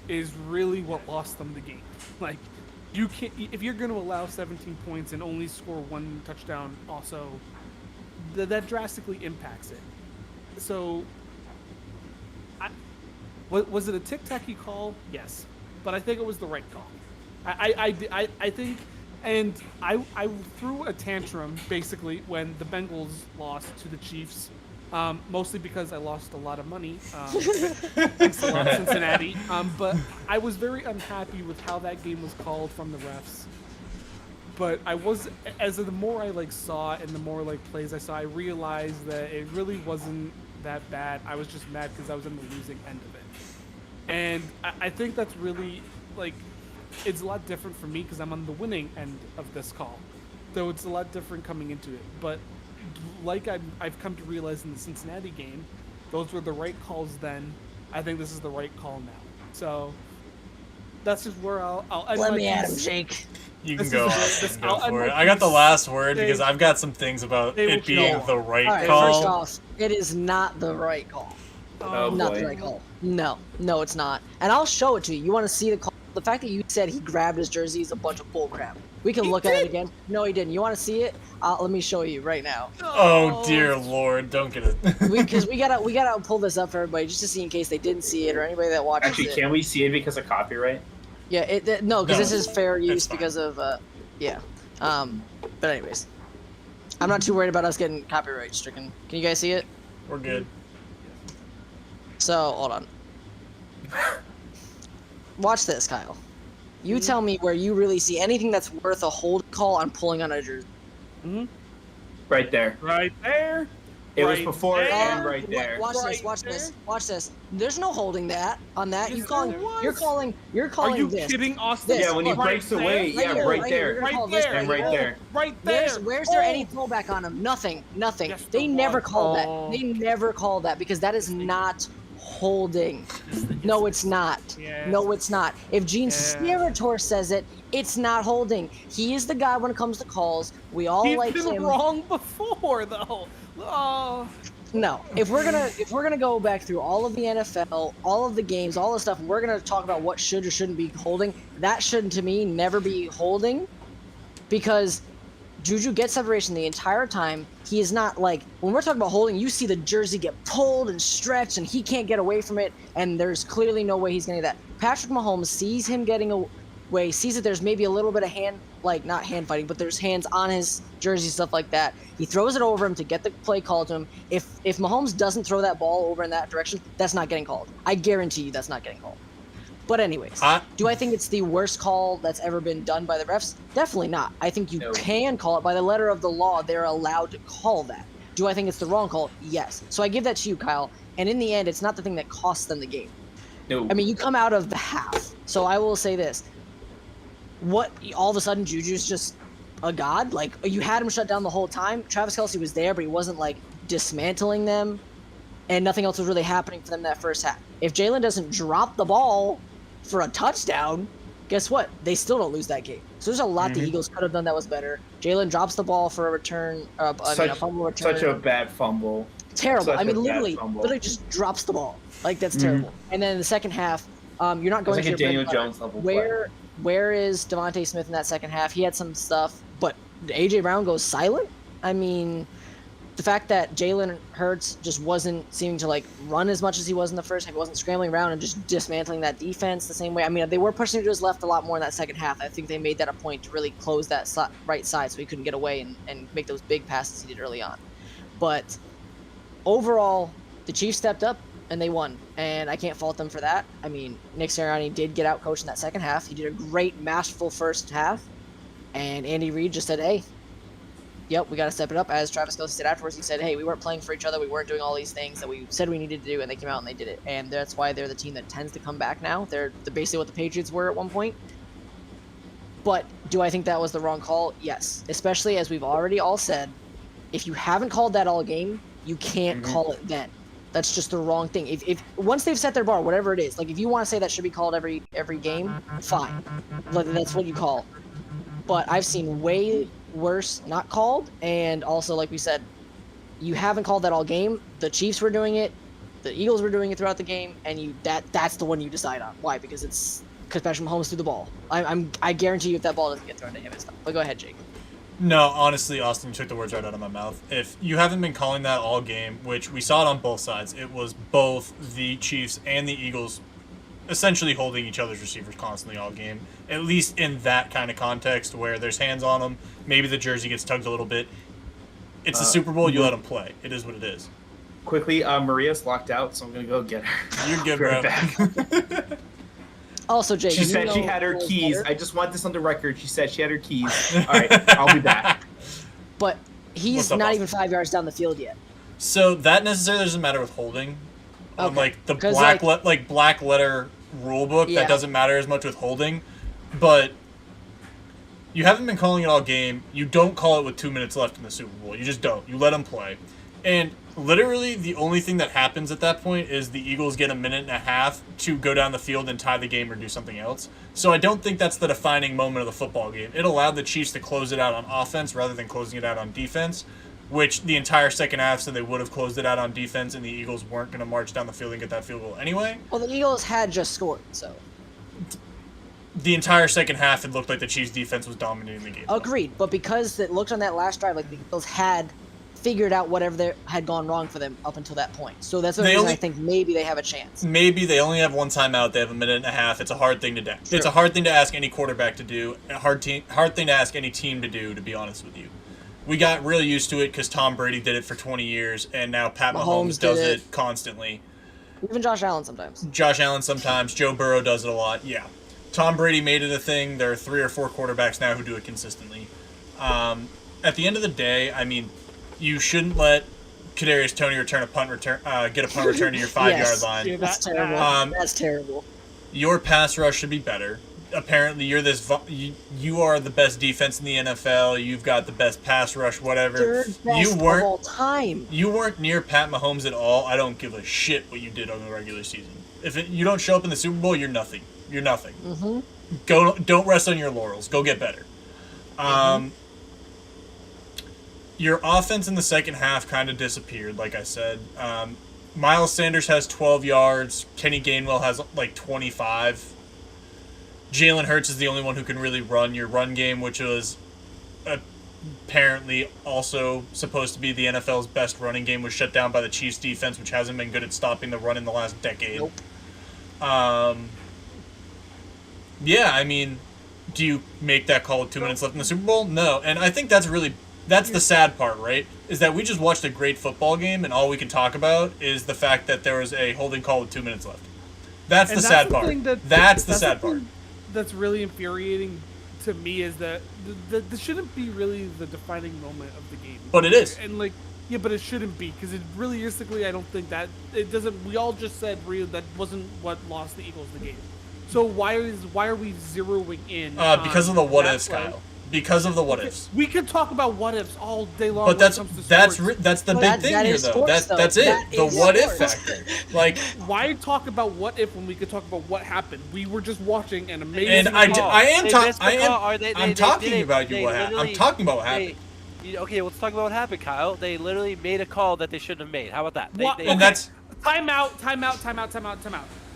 is really what lost them the game. Like, you can't, if you're going to allow 17 points and only score one touchdown, also that drastically impacts it. So, was it a tic-tacky call? Yes, but I think it was the right call. I think, and I threw a tantrum basically when the Bengals lost to the Chiefs, mostly because I lost a lot of money. Thanks a lot, Cincinnati. But I was very unhappy with how that game was called from the refs. But the more I saw and the more plays I saw, I realized that it really wasn't that bad. I was just mad because I was on the losing end of it. And I think that's really it's a lot different for me because I'm on the winning end of this call. So it's a lot different coming into it. But I've come to realize in the Cincinnati game, those were the right calls then. I think this is the right call now. So that's just where I'll end Let my me at him, piece. Jake. You can This go is- off this- and go I'll- for I'm it. not I got the gonna last word say- because I've got some things about They will it being go the on. right All right, call. first off, it is not the right call. Oh, Not boy. the right call. No, it's not. And I'll show it to you. You want to see the call? The fact that you said he grabbed his jersey is a bunch of bullcrap. We can look at it again. No, he didn't. You want to see it? Let me show you right now. Oh dear lord, don't get it. Because we gotta pull this up for everybody just to see in case they didn't see it or anybody that watches Actually, it. can we see it because of copyright? Yeah, no, because No, this is fair use fine. because of yeah. But anyways, I'm not too worried about us getting copyright stricken. Can you guys see it? We're good. So hold on. Watch this, Kyle. You tell me where you really see anything that's worth a hold call on pulling on a jersey. Right there. Right there. It was Right before there. and right there. Watch this. Right Watch there. this. Watch this. There's no holding that on that. Yes, You calling? there was. You're calling. You're Are calling you this. kidding, Austin? This. Yeah, when he Look, breaks right away, there, yeah, here, right here, there. Right Right there. there. And right there. Right there. Where's there Oh. any pullback on him? Nothing. Yes, They there never was. called Oh. that. They never called that because that is not holding. No, it's not. Yes. No, it's not. If Gene Yes. Steratore says it, it's not holding. He is the guy when it comes to calls. We all He's like been him. wrong before, though. Oh. No, if we're gonna go back through all of the NFL, all of the games, all the stuff, we're gonna talk about what should or shouldn't be holding. That should, to me, never be holding, because Juju gets separation the entire time. He is not like when we're talking about holding. You see the jersey get pulled and stretched, and he can't get away from it. And there's clearly no way he's gonna do that. Patrick Mahomes sees him getting away, sees that there's maybe a little bit of not hand fighting, but there's hands on his jersey, stuff like that. He throws it over him to get the play called to him. If Mahomes doesn't throw that ball over in that direction, that's not getting called. I guarantee you that's not getting called. But anyways, do I think it's the worst call that's ever been done by the refs? Definitely not. I think you No. can call it by the letter of the law. They're allowed to call that. Do I think it's the wrong call? Yes. So I give that to you, Kyle. And in the end, it's not the thing that costs them the game. No. I mean, you come out of the half. So I will say this. What, all of a sudden, Juju's just a god? Like, you had him shut down the whole time. Travis Kelce was there, but he wasn't, like, dismantling them. And nothing else was really happening for them that first half. If Jalen doesn't drop the ball for a touchdown, guess what? They still don't lose that game. So there's a lot the Eagles could have done that was better. Jalen drops the ball for a return, a fumble return. Such a bad fumble. Terrible. Such I mean, a bad literally fumble. just drops the ball. Like, that's terrible. And then in the second half, you're not It's going like to a your bread Daniel and butter. Jones level play. Where is Devontae Smith in that second half? He had some stuff, but AJ Brown goes silent. I mean, the fact that Jalen Hurts just wasn't seeming to like run as much as he was in the first half, he wasn't scrambling around and just dismantling that defense the same way. I mean, they were pushing to his left a lot more in that second half. I think they made that a point to really close that right side so he couldn't get away and make those big passes he did early on. But overall, the Chiefs stepped up and they won, and I can't fault them for that. I mean, Nick Sirianni did get out coached in that second half. He did a great, masterful first half, and Andy Reid just said, hey, yep, we got to step it up. As Travis Kelce said afterwards, he said, hey, we weren't playing for each other. We weren't doing all these things that we said we needed to do, and they came out and they did it. And that's why they're the team that tends to come back now. They're basically what the Patriots were at one point. But do I think that was the wrong call? Yes. Especially as we've already all said, if you haven't called that all game, you can't call it then. That's just the wrong thing. If once they've set their bar, whatever it is, like if you want to say that should be called every game, fine. That's what you call. But I've seen way worse not called, and also like we said, you haven't called that all game. The Chiefs were doing it, the Eagles were doing it throughout the game, and that's the one you decide on. Why? Because Patrick Mahomes threw the ball. I guarantee you if that ball doesn't get thrown to him, it's not. But go ahead, Jake. No, honestly, Austin, you took the words right out of my mouth. If you haven't been calling that all game, which we saw it on both sides, it was both the Chiefs and the Eagles essentially holding each other's receivers constantly all game, at least in that kind of context where there's hands on them, maybe the jersey gets tugged a little bit. It's the Super Bowl, you let them play. It is what it is. Quickly, Maria's locked out, so I'm going to go get her. You're good, Be bro. right back. Also, Jake, She you said she know had her what's keys. better, I just want this on the record. She said she had her keys. All right, I'll be back. but he's What's up, not Austin? even 5 yards down the field yet. So that necessarily doesn't matter with holding. On Okay. like the 'Cause, black letter rule book, Yeah. that doesn't matter as much with holding. But you haven't been calling it all game. You don't call it with 2 minutes left in the Super Bowl. You just don't. You let them play. And literally the only thing that happens at that point is the Eagles get a minute and a half to go down the field and tie the game or do something else. So I don't think that's the defining moment of the football game. It allowed the Chiefs to close it out on offense rather than closing it out on defense, which the entire second half said they would have closed it out on defense, and the Eagles weren't going to march down the field and get that field goal anyway. Well, the Eagles had just scored, so. The entire second half, it looked like the Chiefs' defense was dominating the game. Agreed, but because it looked on that last drive like the Eagles had figured out whatever had gone wrong for them up until that point. So that's the reason I think maybe they have a chance. Maybe they only have one timeout. They have a minute and a half. It's a hard thing to do. Sure. It's a hard thing to ask any quarterback to do. A hard thing to ask any team to do, to be honest with you. We got really used to it because Tom Brady did it for 20 years, and now Pat Mahomes does it constantly. Even Josh Allen sometimes. Josh Allen sometimes. Joe Burrow does it a lot. Yeah. Tom Brady made it a thing. There are 3 or 4 quarterbacks now who do it consistently. At the end of the day, I mean, you shouldn't let Kadarius Toney get a punt return to your 5-yard line. Yeah, That's terrible. That's terrible. Your pass rush should be better. Apparently, you are the best defense in the NFL. You've got the best pass rush, whatever. Third best of all time. You weren't near Pat Mahomes at all. I don't give a shit what you did on the regular season. If you don't show up in the Super Bowl, you're nothing. You're nothing. Mm-hmm. Don't rest on your laurels. Go get better. Your offense in the second half kind of disappeared, like I said. Miles Sanders has 12 yards. Kenny Gainwell has like 25. Jalen Hurts is the only one who can really run your run game, which was apparently also supposed to be the NFL's best running game, was shut down by the Chiefs defense, which hasn't been good at stopping the run in the last decade. Nope. Yeah, I mean, do you make that call with 2 minutes left in the Super Bowl? No, and I think that's the sad part, right? Is that we just watched a great football game, and all we can talk about is the fact that there was a holding call with 2 minutes left. That's the sad part. That's the sad part. That's really infuriating to me is that this shouldn't be really the defining moment of the game. But it is. And like, yeah, but it shouldn't be because it realistically, I don't think that it doesn't. We all just said that wasn't what lost the Eagles the game. So why are we zeroing in? Because of the what ifs, Kyle. Because of the what ifs. We could talk about what ifs all day long. But that's the big thing here, though. That's it. The what if factor. Like, why talk about what if when we could talk about what happened? We were just watching an amazing. And I'm talking about what happened. Okay, let's talk about what happened, Kyle. They literally made a call that they shouldn't have made. How about that? That's time out.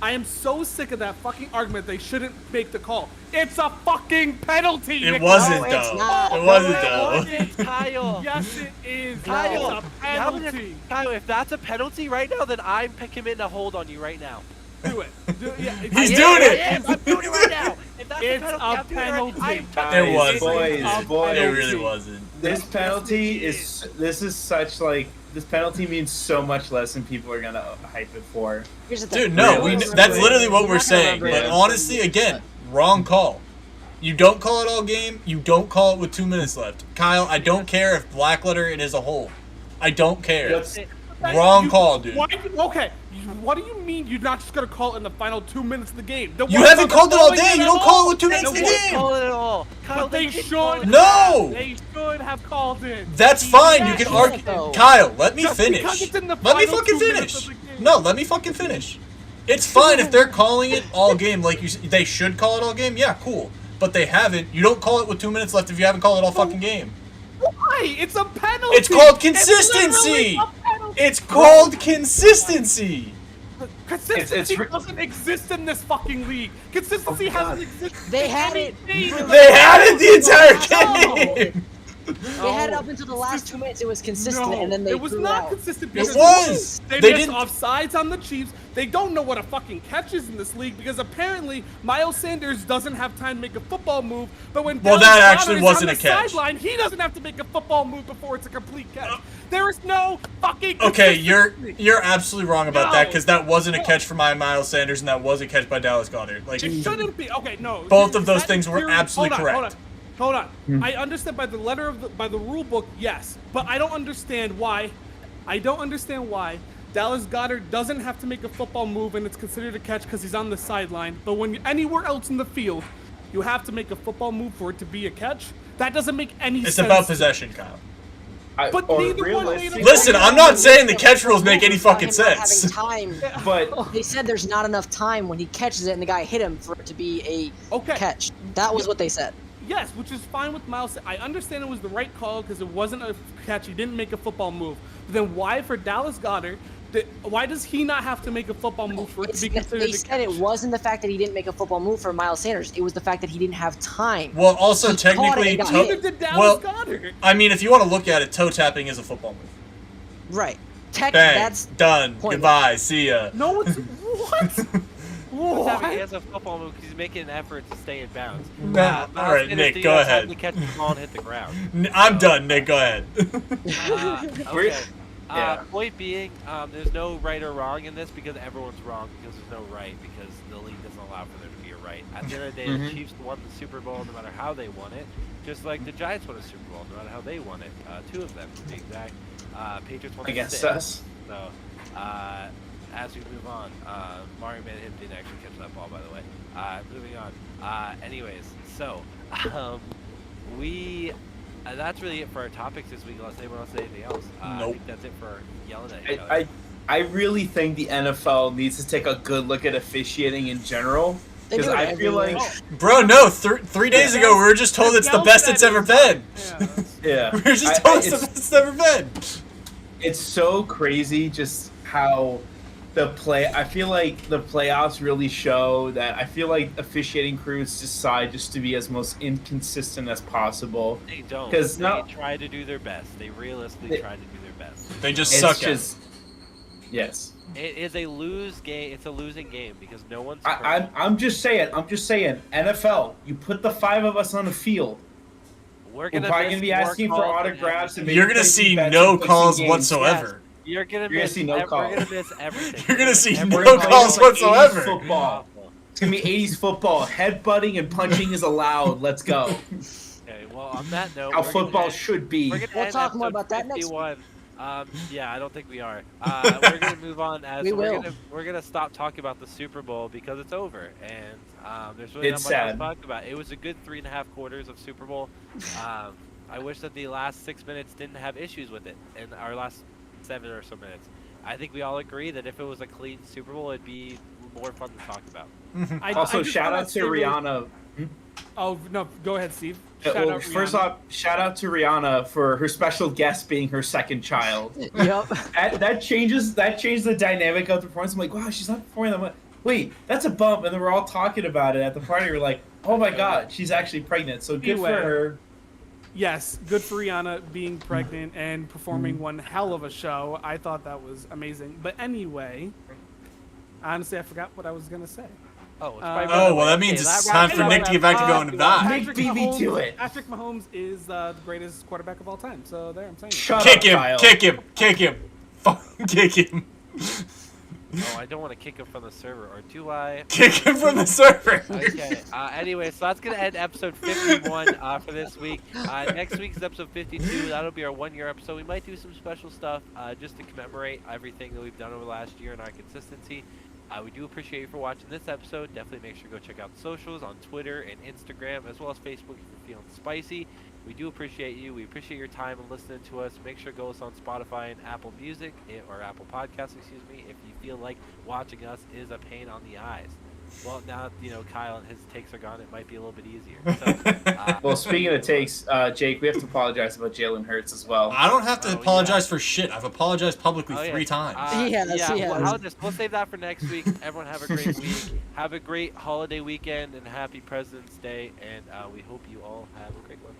I am so sick of that fucking argument. They shouldn't make the call. It's a fucking penalty. It wasn't, though. It wasn't, though. Kyle. Yes, it is. Kyle, it's a penalty. Kyle, if that's a penalty right now, then I'm committing a hold on you right now. Do it. He's doing it. I'm doing it right now. If that's It's a penalty, penalty. It was. Boys. It really wasn't. This penalty is. This is such like. This penalty means so much less than people are gonna hype it for. Here's the thing. Dude, no, that's literally what we're saying. But honestly, again, wrong call. You don't call it all game. You don't call it with 2 minutes left. Kyle, I don't care if blackletter it is a hole. I don't care. Wrong call, dude. Okay, what do you mean you're not just gonna call it in the final 2 minutes of the game? You haven't called it all day. You don't call it with 2 minutes of the game. Call it at all. Kyle, But they should. No. They should have called it. That's fine. You can argue. Kyle, let me Just finish. because it's in the Let me final fucking 2 minutes finish. of the game. No, let me fucking finish. It's fine if they're calling it all game like they should call it all game. Yeah, cool. But they haven't. You don't call it with 2 minutes left if you haven't called it all fucking game. Why? It's a penalty. It's called consistency. It's called consistency. Consistency doesn't exist in this fucking league. Consistency hasn't existed. They had it. They had it the entire game. They had it up until the last 2 minutes. It was consistent, No, and then they it was threw not out. consistent. It because was. They They missed didn't. offsides on the Chiefs. They don't know what a fucking catch is in this league because apparently Miles Sanders doesn't have time to make a football move. But when Well, Dallas that Goedert actually is wasn't on a the catch. sideline, he doesn't have to make a football move before it's a complete catch. There is no fucking. Okay, consistency. you're absolutely wrong about that No. because that wasn't a catch for Miles Sanders and that was a catch by Dallas Goedert. Like, It shouldn't be. Okay, no. Both of those That things were theory- absolutely correct. Hold on. I understand by the letter of by the rule book, yes, but I don't understand why. Dallas Goedert doesn't have to make a football move and it's considered a catch because he's on the sideline. But when anywhere else in the field, you have to make a football move for it to be a catch. That doesn't make any sense. It's about possession, Kyle. But or neither one made realistically- a- Listen, I'm not saying the catch rules make any fucking Him not sense. having time. But They said there's not enough time when he catches it and the guy hit him for it to be a Okay. catch. That was what they said. Yes, which is fine with Miles. I understand it was the right call because it wasn't a catch. He didn't make a football move. But then why for Dallas Goedert? Why does he not have to make a football move for it to be considered They a said catch? it wasn't the fact that he didn't make a football move for Miles Sanders. It was the fact that he didn't have time. Well, also He caught it technically, and got toe- hit. Neither did Dallas well, Goedert. I mean, if you want to look at it, toe tapping is a football move. Right. Bang, That's done, pointless. goodbye, see ya. No, it's what? He What? has a football move because he's making an effort to stay in bounds. Nah, Miles all right, Sanders Nick, didn't go have time ahead. to catch the ball and hit the ground. I'm done, Nick, go ahead. Okay. Yeah. Point being, there's no right or wrong in this because everyone's wrong because there's no right because the league doesn't allow for there to be a right. At the end of the day, the Chiefs won the Super Bowl no matter how they won it, just like the Giants won a Super Bowl no matter how they won it. Two of them, to be exact. Patriots won against 6. us. So, as we move on, Mario Manham didn't actually catch that ball, by the way. Moving on. Anyways, so that's really it for our topics this week. Unless anyone else say anything else, I Nope. think that's it for yelling at each other. I really think the NFL needs to take a good look at officiating in general. They Because do it I feel everywhere. like, Bro, no, 3 days ago we were just told it's the best it's ever been. Yeah. yeah, We were just told it's the best it's ever been. it's so crazy just how I feel like the playoffs really show that I feel like officiating crews decide just to be as most inconsistent as possible. They don't. 'Cause They now- try to do their best. They realistically try to do their best. They just It's suck at it. just, yes. It is a lose game. It's a losing game because no one's. I'm just saying. NFL, you put the 5 of us on the field. We're We're probably gonna be asking for autographs and maybe You're gonna placing see bets no and placing calls games. whatsoever. You're gonna You're gonna miss. see no We're calls. gonna miss everything. You're gonna see Every no call. calls Like 80s whatsoever. football. It's gonna be 80s football. Headbutting and punching is allowed. Let's go. Okay. Well, on that note, How we're gonna football end- should be. We're gonna We'll end talk more episode about that next week. 51. Yeah, I don't think we are. We're gonna move on as We will. We're gonna stop talking about the Super Bowl because it's over, and there's really It's not much else sad. to talk about. It was a good 3.5 quarters of Super Bowl. I wish that the last 6 minutes didn't have issues with it, and our last 7 or so minutes. I think we all agree that if it was a clean Super Bowl, it'd be more fun to talk about. Also, just shout wanna out to say really- Rihanna. Oh no, go ahead, Steve. Well, Shout out first Rihanna. off, shout out to Rihanna for her special guest being her second child. Yep. that changes the dynamic of the performance. I'm like, wow, she's not performing. I'm like, wait, that's a bump. And then we're all talking about it at the party. We're like, oh my god, she's actually pregnant. So good for Anyway. her. Yes, good for Rihanna being pregnant and performing one hell of a show. I thought that was amazing. But anyway, honestly, I forgot what I was gonna say. Oh, it's Oh, probably Oh, well, that okay, means it's that time wraps for up Nick to get back to our going to podcast. die. Nick beat me to it. Patrick Mahomes is the greatest quarterback of all time. So there, I'm saying. it. Shut Kick up, him, Kyle. kick him, kick him. Fucking kick him. Oh, I don't want to kick him from the server, or do I? Kick him from the server. Okay. Anyway, so that's gonna end episode 51 for this week. Next week's episode 52. That'll be our 1-year episode. We might do some special stuff just to commemorate everything that we've done over the last year and our consistency. We do appreciate you for watching this episode. Definitely make sure to go check out the socials on Twitter and Instagram, as well as Facebook if you're feeling spicy. We do appreciate you. We appreciate your time and listening to us. Make sure to go us on Spotify and Apple Music, or Apple Podcasts, excuse me, if you feel like watching us is a pain on the eyes. Well, now, Kyle and his takes are gone, it might be a little bit easier. So, Well, speaking of takes, Jake, we have to apologize about Jalen Hurts as well. I don't have to Oh, apologize for shit. I've apologized publicly Oh, yeah. 3 times. He has, yeah, he has. we'll save that for next week. Everyone have a great week. Have a great holiday weekend and happy President's Day. And we hope you all have a great one.